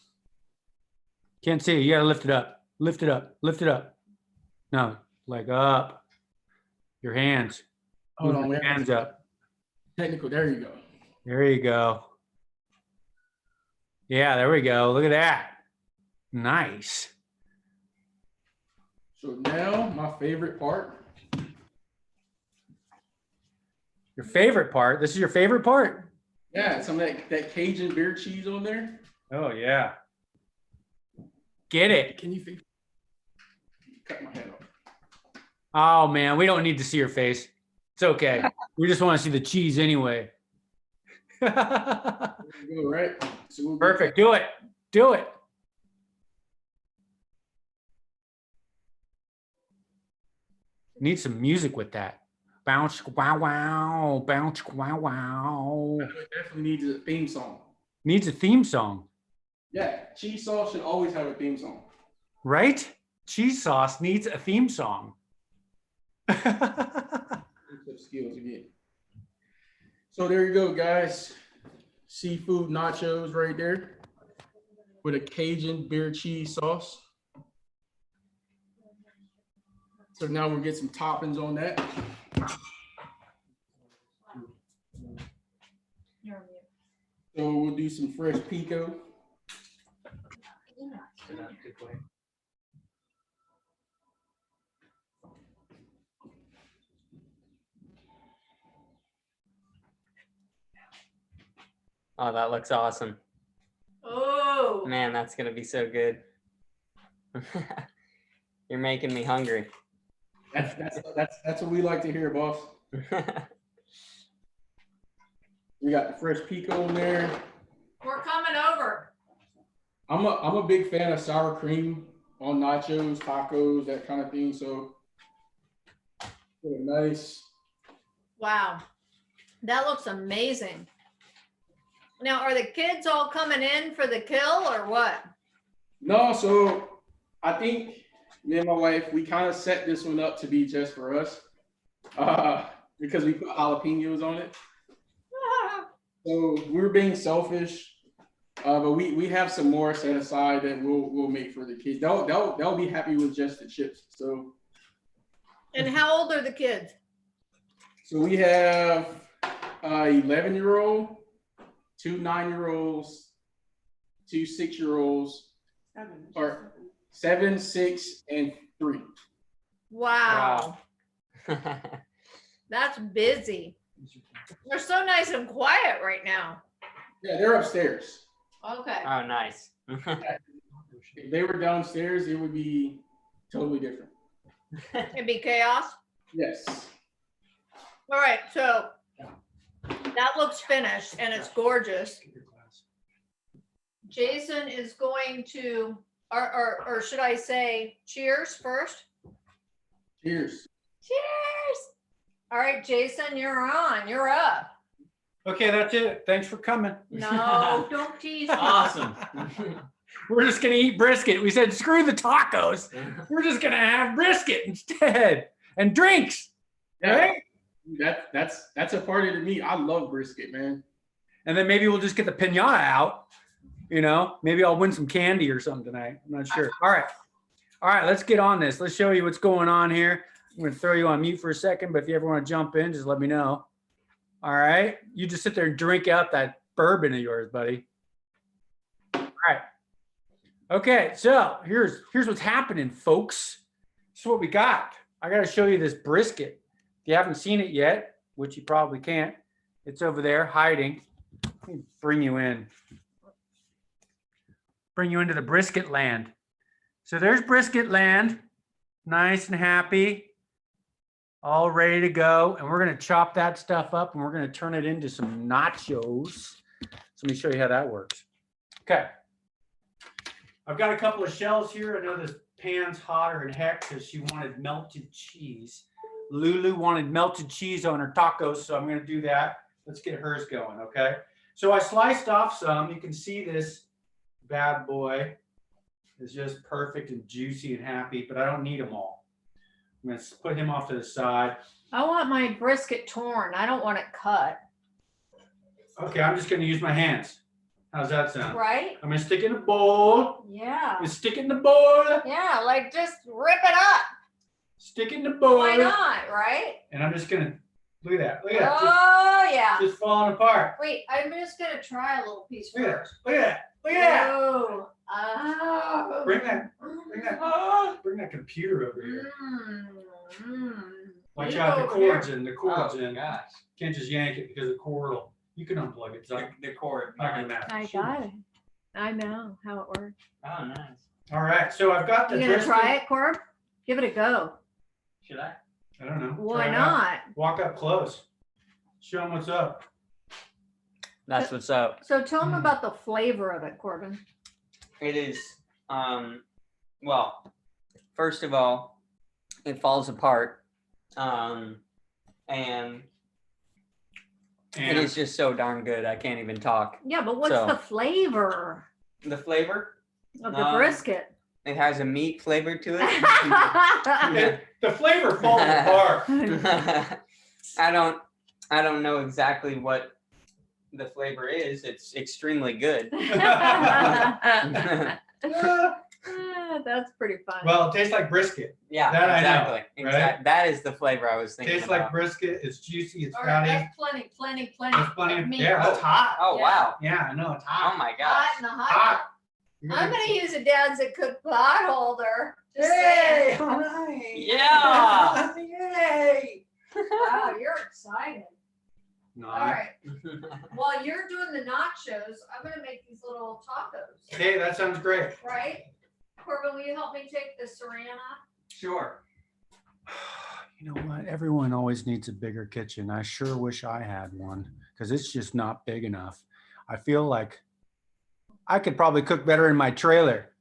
Can't see it. You got to lift it up. Lift it up. Lift it up. No, like up. Your hands. Hold Move on, your hands up. Technical. There you go. There you go. Yeah, there we go. Look at that. Nice. So now my favorite part. Your favorite part? This is your favorite part? Yeah, some of that Cajun beer cheese on there. Oh, yeah. Get it. Can you fix? Cut my head off. Oh, man, we don't need to see your face. It's okay. We just want to see the cheese anyway. There you go, right? So we'll Perfect. Do it. Do it. Need some music with that. Bounce, wow, wow. Bounce, wow, wow. It definitely needs a theme song. Needs a theme song, Yeah, cheese sauce should always have a theme song. right? Cheese sauce needs a theme song. Skills again. So there you go, guys. Seafood nachos right there with a Cajun beer cheese sauce. So now we'll get some toppings on that. So we'll do some fresh pico. Oh, that looks awesome. Oh, Man, that's gonna be so good. You're making me hungry. That's what we like to hear, boss. We got the fresh pico in there. we're coming over. I'm a big fan of sour cream on nachos, tacos, that kind of thing. So really nice. Wow, that looks amazing. Now, are the kids all coming in for the kill or what? No, so I think me and my wife, we kind of set this one up to be just for us, because we put jalapenos on it. So we're being selfish, but we have some more set aside that we'll make for the kids. They'll be happy with just the chips. So. And how old are the kids? So we have 11-year-old, 2 9-year-olds, 2 6-year-olds, or 7, 6, and 3. Wow. That's busy. They're so nice and quiet right now. Yeah, they're upstairs. Okay. Oh, nice. If they were downstairs, it would be totally different. It'd be chaos. Yes. All right, so that looks finished and it's gorgeous. Jason is going to, or should I say cheers first? Cheers. Cheers. All right, Jason, you're on. You're up. Okay, that's it. Thanks for coming. No, don't tease me. Awesome. We're just gonna eat brisket. We said screw the tacos. We're just gonna have brisket instead and drinks. Right? That's a party to me. I love brisket, man. And then maybe we'll just get the piñata out. You know, maybe I'll win some candy or something tonight. I'm not sure. All right, let's get on this. Let's show you what's going on here. I'm gonna throw you on mute for a second, but if you ever want to jump in, just let me know. All right, you just sit there and drink out that bourbon of yours, buddy. All right. Okay, so here's what's happening, folks. This is what we got. I got to show you this brisket. If you haven't seen it yet, which you probably can't, it's over there hiding. Let me bring you in. Bring you into the brisket land. So there's brisket land, nice and happy, all ready to go. And we're going to chop that stuff up and we're going to turn it into some nachos. So let me show you how that works. Okay. I've got a couple of shells here. I know this pan's hotter than heck because she wanted melted cheese. Lulu wanted melted cheese on her tacos, so I'm going to do that. Let's get hers going, okay? So I sliced off some. You can see this bad boy is just perfect and juicy and happy, but I don't need them all. I'm going to put him off to the side. I want my brisket torn. I don't want it cut. Okay, I'm just going to use my hands. How's that sound? Right? I'm going to stick it in a bowl. Yeah. I'm going to stick it in the bowl. Yeah, like just rip it up. Stick it in the bowl. Why not, right? And I'm just going to, look at that. Look at that. Oh, yeah. Just falling apart. Wait, I'm just going to try a little piece Look at that. first. Look at that. Look at that. Oh. Oh. Bring that computer over here. Watch out, the cord's in. The cord's in. Gosh. Can't just yank it because the cord will. You can unplug it. So The cord. not gonna matter. I got it. I know how it works. Oh, nice. All right, so I've got the. You gonna brisket. try it, Corb? Give it a go. Should I? I don't know. Why Try it out. not? Walk up close. Show them what's up. That's what's up. So tell them about the flavor of it, Corbin. It is, well, first of all, it falls apart. and it is just so darn good. I can't even talk. Yeah, but what's So- the flavor The flavor, of the Um, brisket? it has a meat flavor to it. The flavor falls apart. I don't know exactly what the flavor is. It's extremely good. That's pretty fun. Well, it tastes like brisket. Yeah, That I know, exactly. right? Exactly. That is the flavor I was thinking Tastes about. like brisket. It's juicy. It's All right, fatty. that's plenty There's plenty of of meat. yeah. That's hot. Oh Yeah. wow. Yeah, I know it's Oh hot. my gosh. Hot in the hot. Hot. I'm gonna use a Dad's That Cook pot holder. Just Hey! saying. All right. Yeah. Yay! Wow, you're excited. No. All right. While you're doing the nachos, I'm gonna make these little tacos. Hey, that sounds great. Right? Corbin, will you help me take the Serrana? Sure. You know what? Everyone always needs a bigger kitchen. I sure wish I had one because it's just not big enough. I feel like I could probably cook better in my trailer.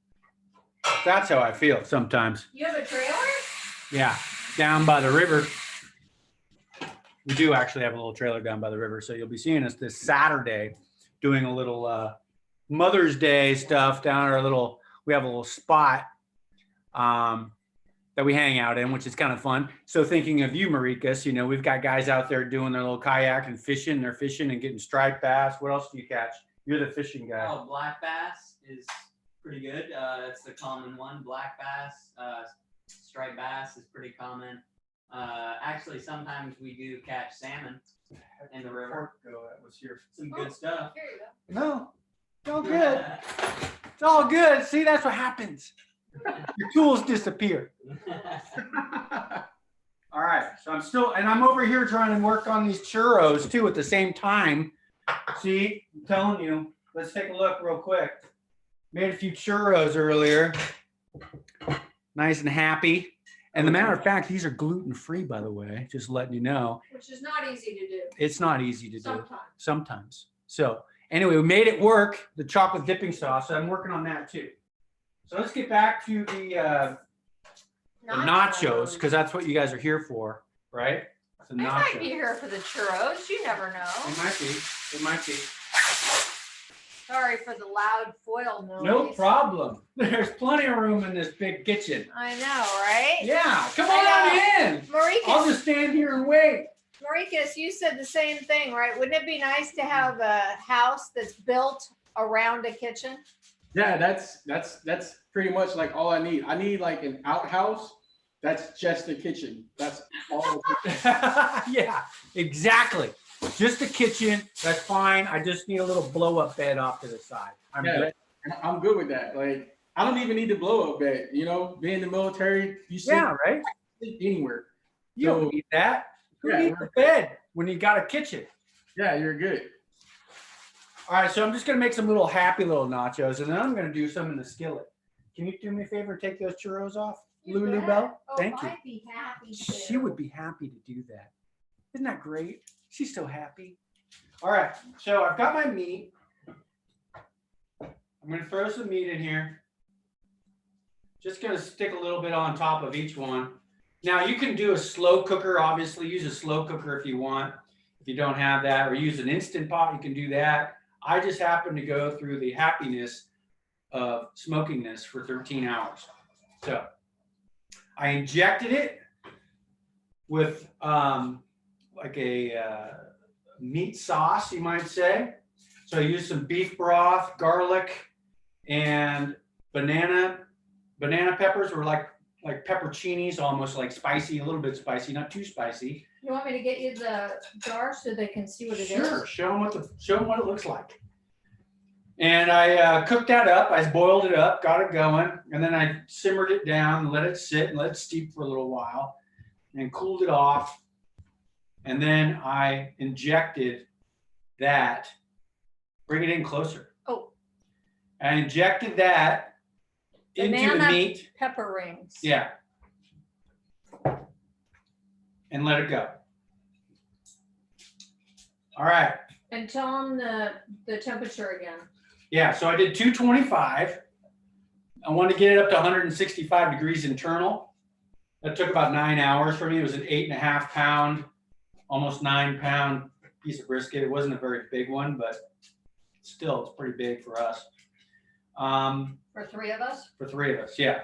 That's how I feel sometimes. You have a trailer? Yeah, down by the river. We do actually have a little trailer down by the river. So you'll be seeing us this Saturday doing a little Mother's Day stuff down our little, we have a little spot that we hang out in, which is kind of fun. So thinking of you, Marrekus, you know, we've got guys out there doing their little kayak and fishing. They're fishing and getting striped bass. What else do you catch? You're the fishing guy. Oh, black bass is pretty good. That's the common one. Black bass, striped bass is pretty common. Actually, sometimes we do catch salmon in the river. That was here. Some good stuff. Here you go. No, it's all good. It's all good. See, that's what happens. Your tools disappear. All right, so I'm over here trying to work on these churros too at the same time. See, I'm telling you, let's take a look real quick. Made a few churros earlier. Nice and happy. And the matter of fact, these are gluten-free, by the way, just letting you know. Which is not easy to do. It's not easy to do Sometimes. sometimes. So anyway, we made it work, the chocolate dipping sauce. So I'm working on that too. So let's get back to the nachos, because that's what you guys are here for, right? The I might be nachos. here for the churros. You never It know. might be. It might be. Sorry for the loud foil noise. No problem. There's plenty of room in this big kitchen. I know, right? Yeah, come I on in. I'll Marrekus, just stand here and wait. Marrekus, you said the same thing, right? Wouldn't it be nice to have a house that's built around a kitchen? Yeah, that's pretty much like all I need. I need like an outhouse that's just a kitchen. That's all. Yeah, exactly. Just a kitchen. That's fine. I just need a little blow up bed off to the side. I'm Yeah, good. I'm good with that. Like I don't even need the blow up bed. You know, being in the military, you sleep Yeah, right? anywhere. You don't So, need that. Who yeah, needs a bed when you got a kitchen? yeah, you're good. All right, so I'm just gonna make some little happy little nachos, and then I'm gonna do some in the skillet. Can you do me a favor and take those churros off, You Lulu bet. Bell? Oh, Thank you. I'd be happy to. She would be happy to do that. Isn't that great? She's so happy. All right, so I've got my meat. I'm gonna throw some meat in here. Just gonna stick a little bit on top of each one. Now you can do a slow cooker, obviously use a slow cooker if you want. If you don't have that, or use an Instant Pot, you can do that. I just happen to go through the happiness of smoking this for 13 hours. So I injected it with like a meat sauce, you might say. So I used some beef broth, garlic, and banana peppers, or like pepperoncinis, almost like spicy, a little bit spicy, not too spicy. You want me to get you the jar so they can see what it is? Sure, show them what it looks like. And I cooked that up. I boiled it up, got it going, and then I simmered it down, let it sit, and let it steep for a little while, and cooled it off. And then I injected that. Bring it in closer. Oh. I injected that into the Banana meat. Pepper rings. Yeah. And let it go. All right. And tell them the temperature again. Yeah, so I did 225. I wanted to get it up to 165 degrees internal. That took about 9 hours for me. It was an 8.5 pound almost 9-pound piece of brisket. It wasn't a very big one, but still, it's pretty big for us. For 3 of us? For 3 of us, yeah.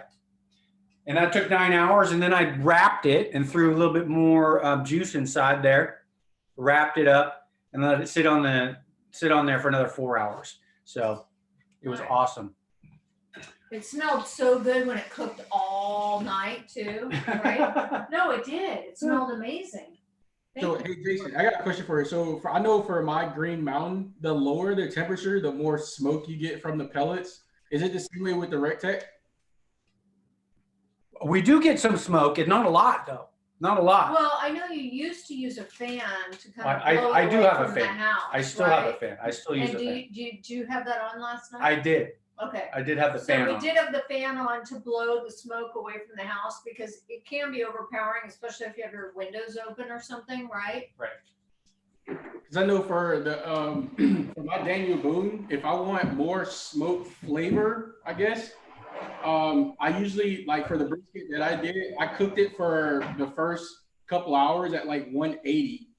And that took 9 hours, and then I wrapped it and threw a little bit more juice inside there, wrapped it up, and let it sit on there for another 4 hours. So it was awesome. It smelled so good when it cooked all night too, right? No, it did. It smelled amazing. So, Thank you. hey, Jason, I got a question for you. So, I know for my Green Mountain, the lower the temperature, the more smoke you get from the pellets. Is it the same way with the Rectech? We do get some smoke, and not a lot though. Not a lot. Well, I know you used to use a fan to kind of blow I it do away have a from the fan. house, I still have a right? fan. I still use And a fan. do you have that on last night? I did. Okay. I did have the So fan we on. did have the fan on to blow the smoke away from the house because it can be overpowering, especially if you have your windows open or something, right? Right. Because I know for the for my Daniel Boone, if I want more smoke flavor, I guess, I usually, like for the brisket that I did, I cooked it for the first couple hours at like 180,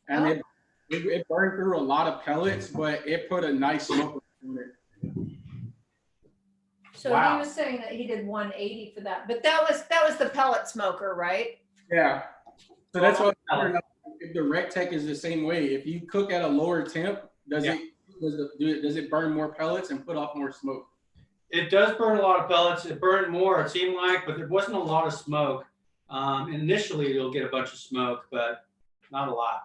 and it burned through a lot of pellets, but it put a nice smoke on it. So Wow. he was saying that he did 180 for that, but that was the pellet smoker, right? Yeah. So that's what I don't know if the Rectech is the same way. If you cook at a lower temp, does it burn more pellets and put off more smoke? It does burn a lot of pellets. It burned more, it seemed like, but there wasn't a lot of smoke. Initially, you'll get a bunch of smoke, but not a lot.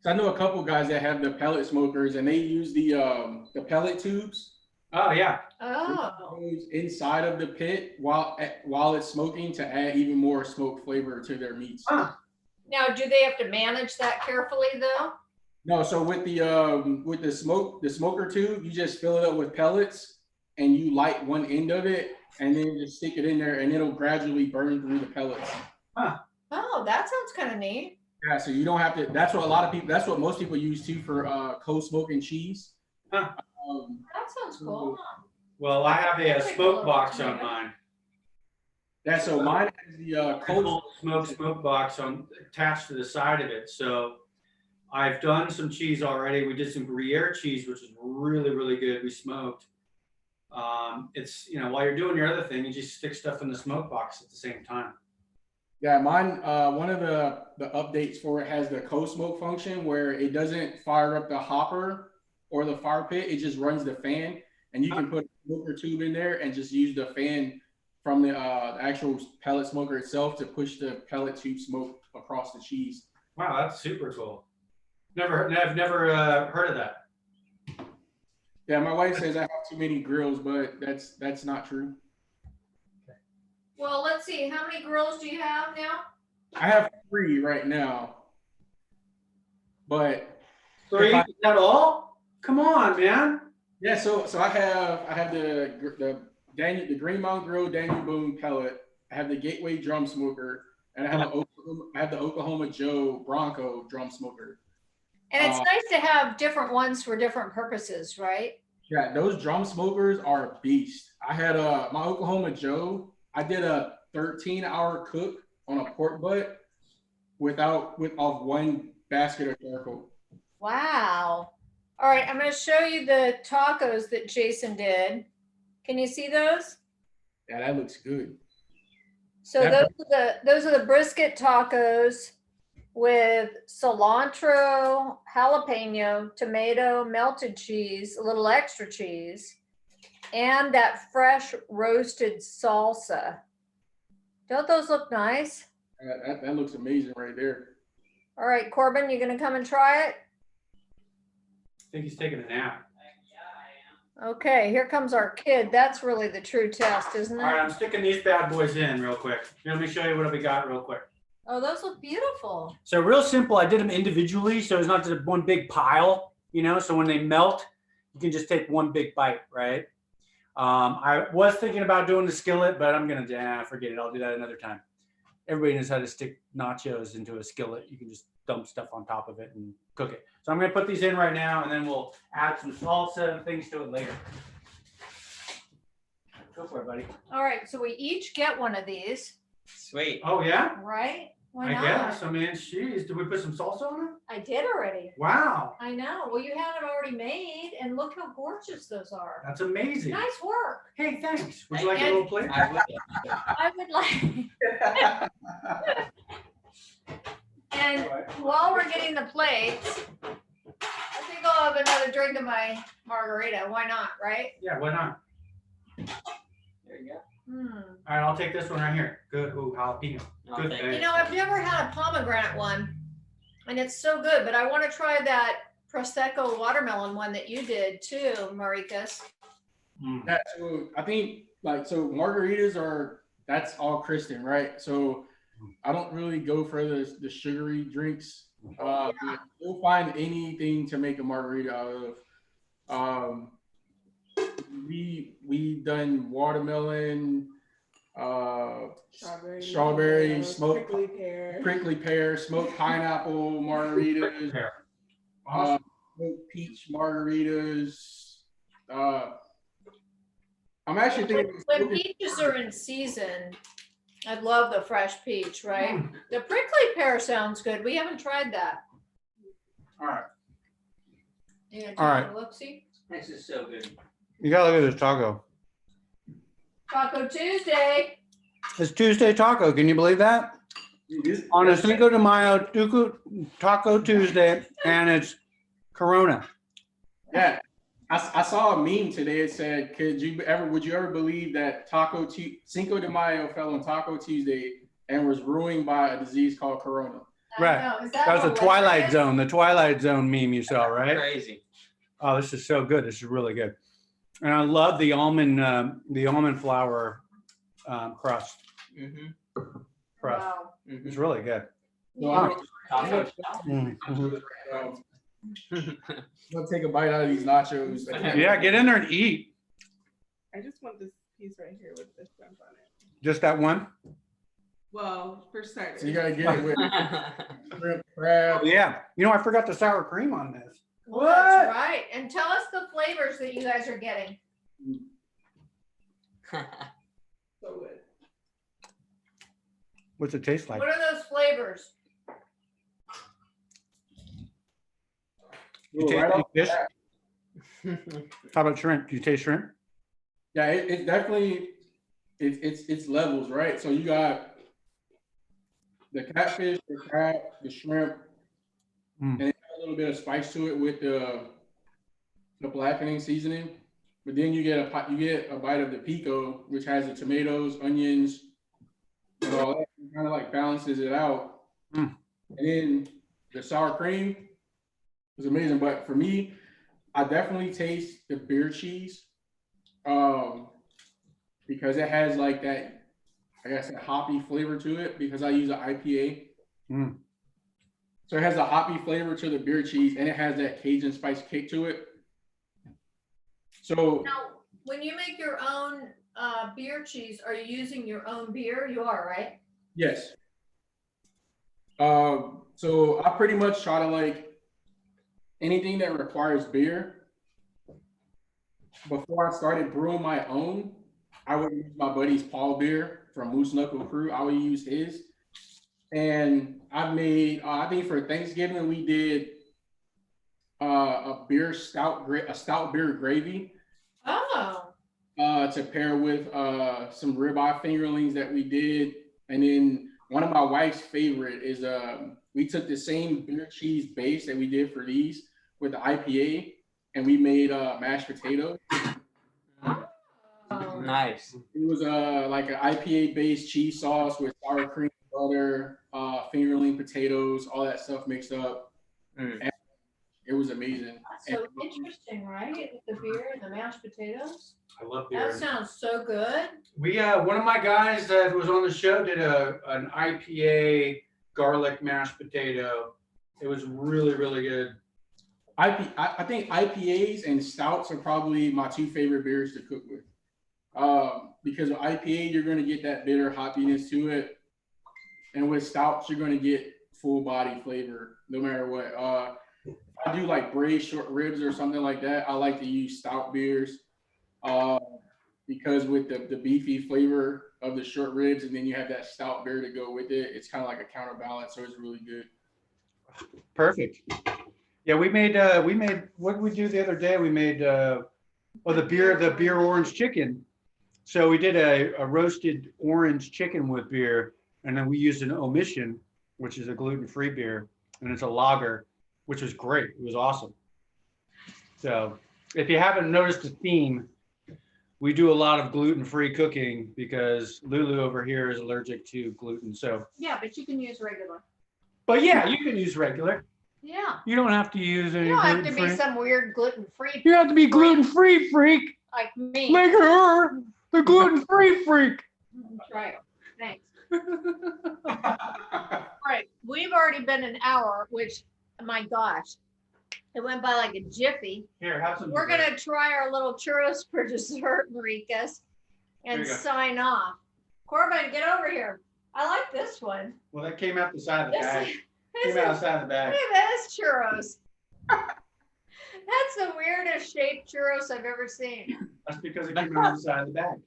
So I know a couple guys that have the pellet smokers, and they use the pellet tubes. Oh yeah. Oh. Inside of the pit while it's smoking to add even more smoke flavor to their meats. Huh. Now, do they have to manage that carefully though? No, so with the smoker tube, you just fill it up with pellets and you light one end of it and then just stick it in there and it'll gradually burn through the pellets. Huh. Oh, that sounds kind of neat. Yeah, so you don't have to. That's what most people use too for co-smoking cheese. Huh. That sounds cool. Huh? Well, I have a That's smoke cool. box on mine. Yeah, so mine has the cold smoke box attached to the side of it. So I've done some cheese already. We did some Gruyere cheese, which is really, really good. We smoked. It's, while you're doing your other thing, you just stick stuff in the smoke box at the same time. Yeah, mine, one of the updates for it has the co-smoke function where it doesn't fire up the hopper or the fire pit. It just runs the fan, and you can put a smoker tube in there and just use the fan from the actual pellet smoker itself to push the pellet tube smoke across the cheese. Wow, that's super cool. I've never heard of that. Yeah, my wife says I have too many grills, but that's not true. Well, let's see. How many grills do you have now? I have 3 right now, but 3? Is that all? Come on, man. yeah. So I have the Green Mountain Grill Daniel Boone pellet. I have the Gateway drum smoker, and I have the Oklahoma Joe Bronco drum smoker. And it's nice to have different ones for different purposes, right? Yeah, those drum smokers are a beast. I had my Oklahoma Joe. I did a 13-hour cook on a pork butt off one basket of charcoal. Wow. All right, I'm going to show you the tacos that Jason did. Can you see those? Yeah, that looks good. So those are the brisket tacos with cilantro, jalapeno, tomato, melted cheese, a little extra cheese, and that fresh roasted salsa. Don't those look nice? That looks amazing right there. All right, Corbin, you gonna come and try it? I think he's taking a nap. Okay, here comes our kid. That's really the true test, isn't it? All right, I'm sticking these bad boys in real quick. Let me show you what we got real quick. Oh, those look beautiful. So real simple. I did them individually, so it's not just one big pile, so when they melt, you can just take one big bite, right? I was thinking about doing the skillet, but I'm going to forget it. I'll do that another time. Everybody knows how to stick nachos into a skillet. You can just dump stuff on top of it and cook it. So I'm going to put these in right now, and then we'll add some salsa and things to it later. Go for it, buddy. All right, so we each get one of these, Sweet. Oh, yeah? right? Why I not? guess. I mean, cheese. Did we put some salsa on it? I did already. Wow. I know. Well, you had them already made, and look how gorgeous those are. That's amazing. Nice work. Hey, thanks. Would you like a little plate? I would. I would like. And while we're getting the plates, I think I'll have another drink of my margarita. Why not, right? Yeah, why not? There you go. Hmm. All right, I'll take this one right here. Good. Ooh, jalapeno. No, Good thank thing. You know, I've never had a pomegranate one, and it's so good, but I want to try that Prosecco watermelon one that you did too, Marrekus. Mm. Yeah, so I think so margaritas that's all Kristen, right? So I don't really go for the sugary drinks. You'll find anything to make a margarita out of. We done watermelon, strawberry, smoked prickly pear, smoked pineapple margaritas, Awesome. smoked peach margaritas. I'm actually thinking When peaches are in season, I love the fresh peach, right? Mm. The prickly pear sounds good. We haven't tried that. All right. Yeah, All right. Look-see. This is so good. You gotta look at this taco. Taco Tuesday. It's Tuesday taco. Can you believe that? On a Cinco de Mayo Taco Tuesday, and it's Corona. Yeah, I saw a meme today. It said, would you ever believe that Cinco de Mayo fell on Taco Tuesday and was ruined by a disease called Corona? Right. I know. Is That was the hilarious? Twilight Zone. The Twilight Zone meme you saw, right? Crazy. Oh, this is so good. This is really good. And I love the almond flour crust. Mm-hmm. Crust. Wow. It's really good. So I'm Taco. gonna take a bite out of these nachos. Yeah, get in there and eat. I just want this piece right here with the shrimp on it. Just that one? Well, for starters. So you gotta get it with shrimp, crab. Yeah. You know, I forgot the sour cream on this. Well, that's right. And tell us the flavors that you guys are getting. So good. What's it taste like? What are those flavors? You taste Right off the fish? bat. How about shrimp? Do you taste shrimp? Yeah, it's definitely it's levels, right? So you got the catfish, the crab, the shrimp, and it has a little bit of spice to it with the blackening seasoning. But then you get a bite of the pico, which has the tomatoes, onions, and all that. It kind of like balances it out. And then the sour cream is amazing. But for me, I definitely taste the beer cheese. Because it has like that, I guess, a hoppy flavor to it because I use an IPA. So it has a hoppy flavor to the beer cheese and it has that Cajun spice kick to it. So Now, when you make your own beer cheese, are you using your own beer? You are, right? yes. So I pretty much try to like anything that requires beer. Before I started brewing my own, I would use my buddy's Paul beer from Moose Knuckle Crew. I would use his. And I've made, I think for Thanksgiving, we did a stout beer gravy. Oh. To pair with some ribeye fingerlings that we did. And then one of my wife's favorite is we took the same beer cheese base that we did for these with the IPA and we made mashed potatoes. Nice. It was like an IPA based cheese sauce with sour cream, butter, fingerling potatoes, all that stuff mixed up. And it was amazing. So interesting, right? With the beer and the mashed potatoes. I love beer. That sounds so good. We one of my guys that was on the show did an IPA garlic mashed potato. It was really, really good. I think IPAs and stouts are probably my two favorite beers to cook with. Because with IPA, you're going to get that bitter hoppiness to it. And with stouts, you're going to get full body flavor no matter what. If I do like braised short ribs or something like that, I like to use stout beers because with the beefy flavor of the short ribs, and then you have that stout beer to go with it. It's kind of like a counterbalance, so it's really good. Perfect. Yeah, we made what did we do the other day? We made the beer orange chicken. So we did a roasted orange chicken with beer, and then we used an omission, which is a gluten-free beer, and it's a lager, which was great. It was awesome. So if you haven't noticed the theme, we do a lot of gluten-free cooking because Lulu over here is allergic to gluten. So Yeah, but you can use regular. but yeah, you can use regular. Yeah. You don't have to use any You don't have to be gluten-free. some weird gluten-free You have to be gluten-free freak. like me. Like her, the gluten-free freak. That's right. Thanks. Right. We've already been an hour, which, my gosh, it went by like a jiffy. Here, have some. We're going to try our little churros for dessert, Marrekus, There and you go. sign off. Corbin, get over here. I like this one. Well, that came out the side of the This bag. is, Came out the side of the bag. look at this churros. That's the weirdest shaped churros I've ever seen. That's because it came out of the side of the bag.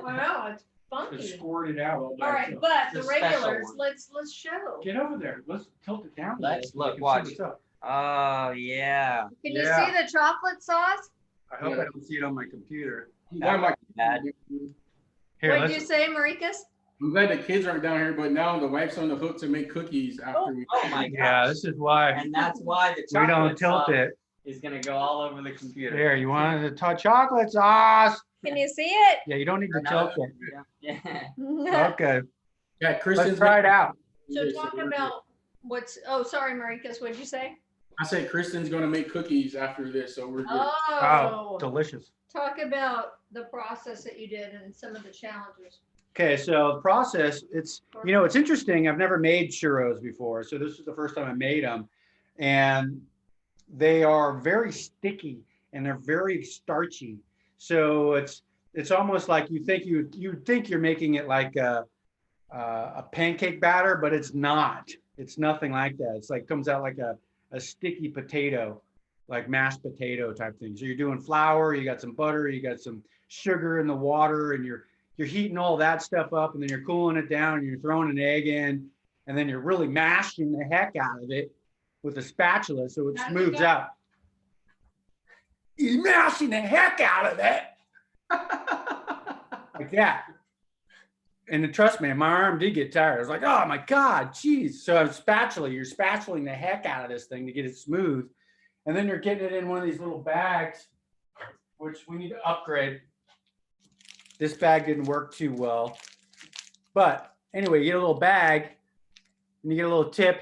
I know, it's It funky. squirted out all by All right, itself. but It's the a special regulars, one. let's show. Get over there. Let's tilt it down. a Let's little so we look, can see watch. what's up. Oh yeah. Can you Yeah. see the chocolate sauce? I hope I don't see it on my computer. That might be bad. Here, What let's. did you say, Marrekus? I'm glad the kids aren't down here, but now the wife's on the hook to make cookies after we. Oh my Yeah, gosh. this is why And that's why the we don't chocolate tilt sauce it. is gonna go all over the computer. There, you wanted to touch chocolate sauce. Can you see it? Yeah, you don't need to tilt it. Yeah. Okay, Yeah, Kristen's let's try it out. So talk about oh, sorry, Marrekus, what'd you say? I said Kristen's gonna make cookies after this, so we're good. Oh, delicious. Talk about the process that you did and some of the challenges. Okay, so the process, it's interesting. I've never made churros before, so this is the first time I made them, and they are very sticky and they're very starchy. So it's almost like you think you're making it like a pancake batter, but it's not. It's nothing like that. It's like comes out like a sticky potato, like mashed potato type thing. So you're doing flour, you got some butter, you got some sugar in the water, and you're heating all that stuff up, and then you're cooling it down, and you're throwing an egg in, and then you're really mashing the heck out of it with a spatula so it smooths out. You're mashing the heck out of it. Like that. And then, trust me, my arm did get tired. I was like, oh my God, geez. So you're spatulaing the heck out of this thing to get it smooth. And then you're getting it in one of these little bags, which we need to upgrade. This bag didn't work too well. But anyway, you get a little bag and you get a little tip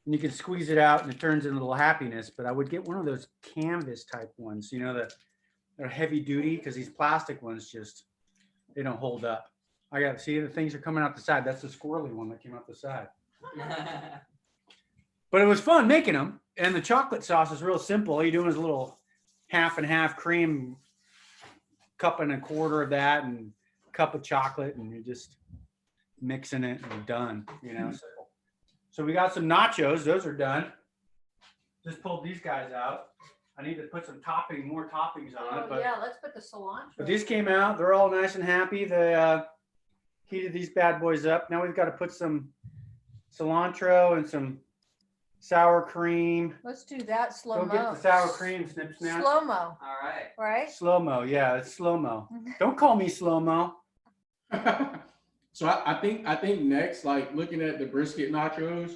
and you can squeeze it out and it turns into a little happiness. But I would get one of those canvas type ones, they're heavy duty, because these plastic ones they don't hold up. I got to see the things are coming out the side. That's the squirrely one that came out the side. But it was fun making them. And the chocolate sauce is real simple. All you're doing is a little half and half cream, cup and a quarter of that, and a cup of chocolate, and you're just mixing it and you're done, So we got some nachos. Those are done. Just pulled these guys out. I need to put some more toppings on it. But yeah, let's put the cilantro. But these came out. They're all nice and happy. They heated these bad boys up. Now we've got to put some cilantro and some sour cream. Let's do that Go slow-mo. get the sour cream, Snip Snap. Slow-mo, All right. right? Slow-mo, yeah, it's slow-mo. Don't call me slow-mo. So I think next, like looking at the brisket nachos,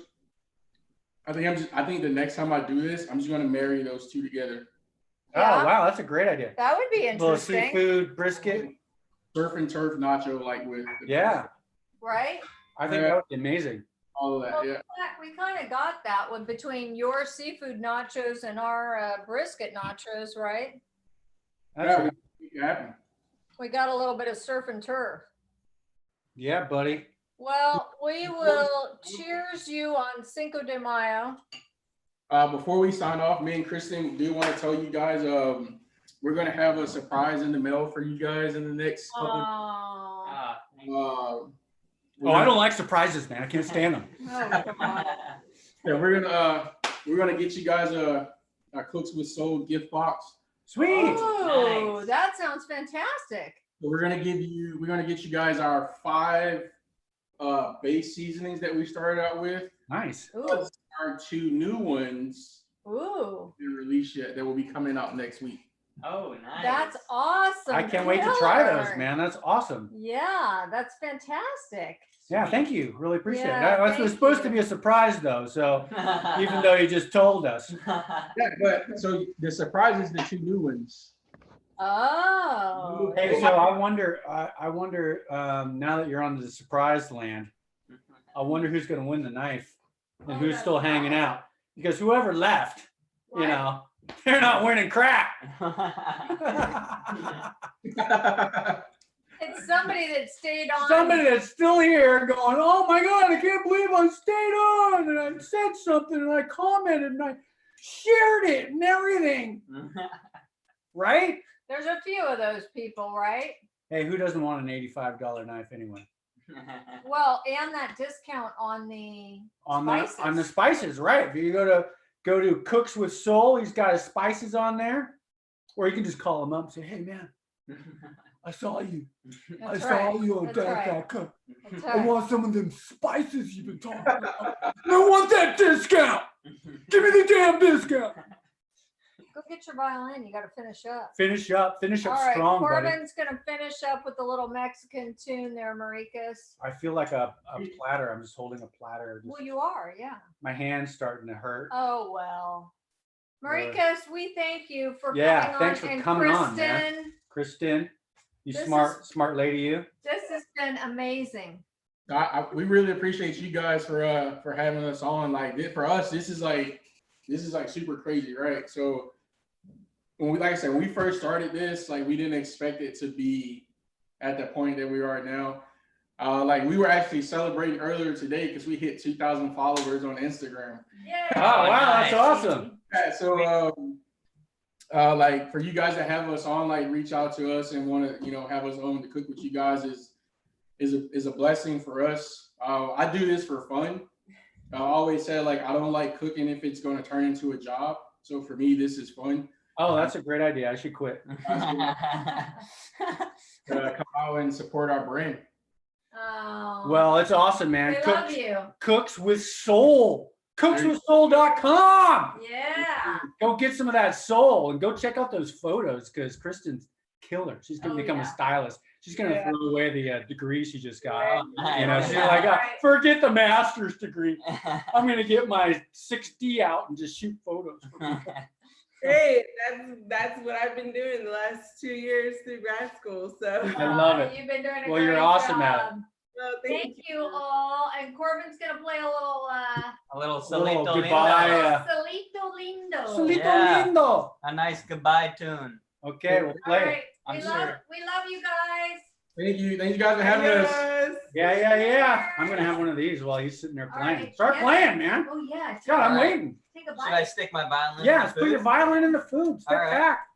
I think the next time I do this, I'm just gonna marry those two together. Yeah. Oh, wow, that's a great idea. That would be Little interesting, seafood brisket. Surf and turf nacho, like with Yeah, right? I think that would be amazing. all of that. Well, Yeah. we kind of got that one between your seafood nachos and our brisket nachos, right? That's Yeah, happen. We got a little bit of surf and turf. yeah, buddy. Well, we will cheers you on Cinco de Mayo. Before we sign off, me and Kristen do want to tell you guys, we're gonna have a surprise in the mail for you guys in the next couple. Oh, Oh, I don't like surprises, man. I can't stand them. come on. Yeah, we're gonna get you guys a Cooks with Soul gift box. Sweet. Oh, Nice. that sounds fantastic. we're gonna get you guys our 5 base seasonings that we started out with. Nice. Ooh. Plus our 2 new ones Ooh. that released yet that will be coming out next week. Oh, nice. That's awesome. I can't wait to try those, Killer. man. That's awesome. Yeah, that's fantastic. Yeah, thank you. Really appreciate Yeah, it. That was thank supposed to you. be a surprise though, so even though you just told us. Yeah, but so the surprise is the 2 new ones. Oh. Hey, so I wonder, now that you're on the surprise land, I wonder who's going to win the knife and who's still hanging out. Because whoever left, you Right. know, they're not winning crap. It's somebody that stayed on. Somebody that's still here going, oh my God, I can't believe I stayed on and I said something and I commented and I shared it and everything. Right? There's a few of those people, right? Hey, who doesn't want an $85 knife anyway? Well, and that discount on the On spices. the spices, right? If you go to Cooks with Soul, he's got his spices on there. Or you can just call him up and say, hey man, I saw you. That's I saw right. you on That's right. Dad's Cook. That's I right. want some of them spices you've been talking about. I want that discount. Give me the damn discount. Go get your violin. You got to finish up. Finish up All right, strong, buddy. Corbin's gonna finish up with the little Mexican tune there, Marrekus. I feel like a platter. I'm just holding a platter. Well, you are, yeah. My hand's starting to hurt. Oh well, Marrekus, we thank you for Yeah, coming thanks on. for And coming on, Kristen, man. Kristen, you This smart lady, you. this has been amazing. We really appreciate you guys for having us on. Like for us, this is like super crazy, right? So when we first started this, like we didn't expect it to be at the point that we are now. Like we were actually celebrating earlier today because we hit 2,000 followers on Instagram. Yeah. Oh wow, that's nice. awesome. Yeah, so like for you guys to have us on, like reach out to us and want to have us on to cook with you guys is a blessing for us. I do this for fun. I always say like I don't like cooking if it's going to turn into a job. So for me, this is fun. Oh, that's a great idea. I should quit. Come out and support our brand. Oh. Well, it's awesome, man. we love you. Cooks with Soul. Cookswithsoul.com. Yeah. Go get some of that soul and go check out those photos because Kristen's killer. She's going to become a yeah. stylist. She's going to throw away the degree she just got. Right. You know, she's Yeah. like, Right. forget the master's degree. I'm going to get my 6D out and just shoot photos. Hey, that's what I've been doing the last 2 years through grad school. So I love it. You've been doing a Well, you're great awesome at it. job. well, Thank you all. And Corbin's gonna play a little A little Little solito goodbye. lindo. Solito Lindo. Solito Yeah. lindo. A nice goodbye tune. Okay, we'll All play it. right. I'm We sure. love you guys. Thank you guys for having us. yes. Yeah. I'm going to have one of these while he's sitting there All playing. right. Start Yeah. playing, man. Oh yeah. God, I'm All right. waiting. Take a Should I bite. stick my violin? Yeah, in let's the put your food? violin in the food. Step All right. back.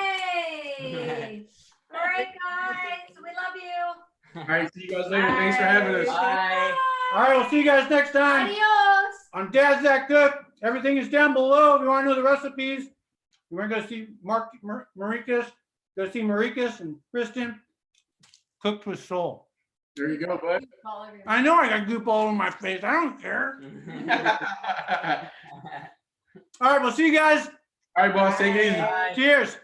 Yay! All right, guys. We love you. All right, see you guys later. Thanks for having us. Bye. All right, we'll see you guys next time Adios. on Dad's That Cook. Everything is down below. If you want to know the recipes, you want to go see Marrekus, go see Marrekus and Kristen. Cooked with Soul. There you go, bud. Call everyone. I know I got goop all over my face. I don't care. All right, we'll see you guys. All right, boss, take it easy. Bye. Cheers.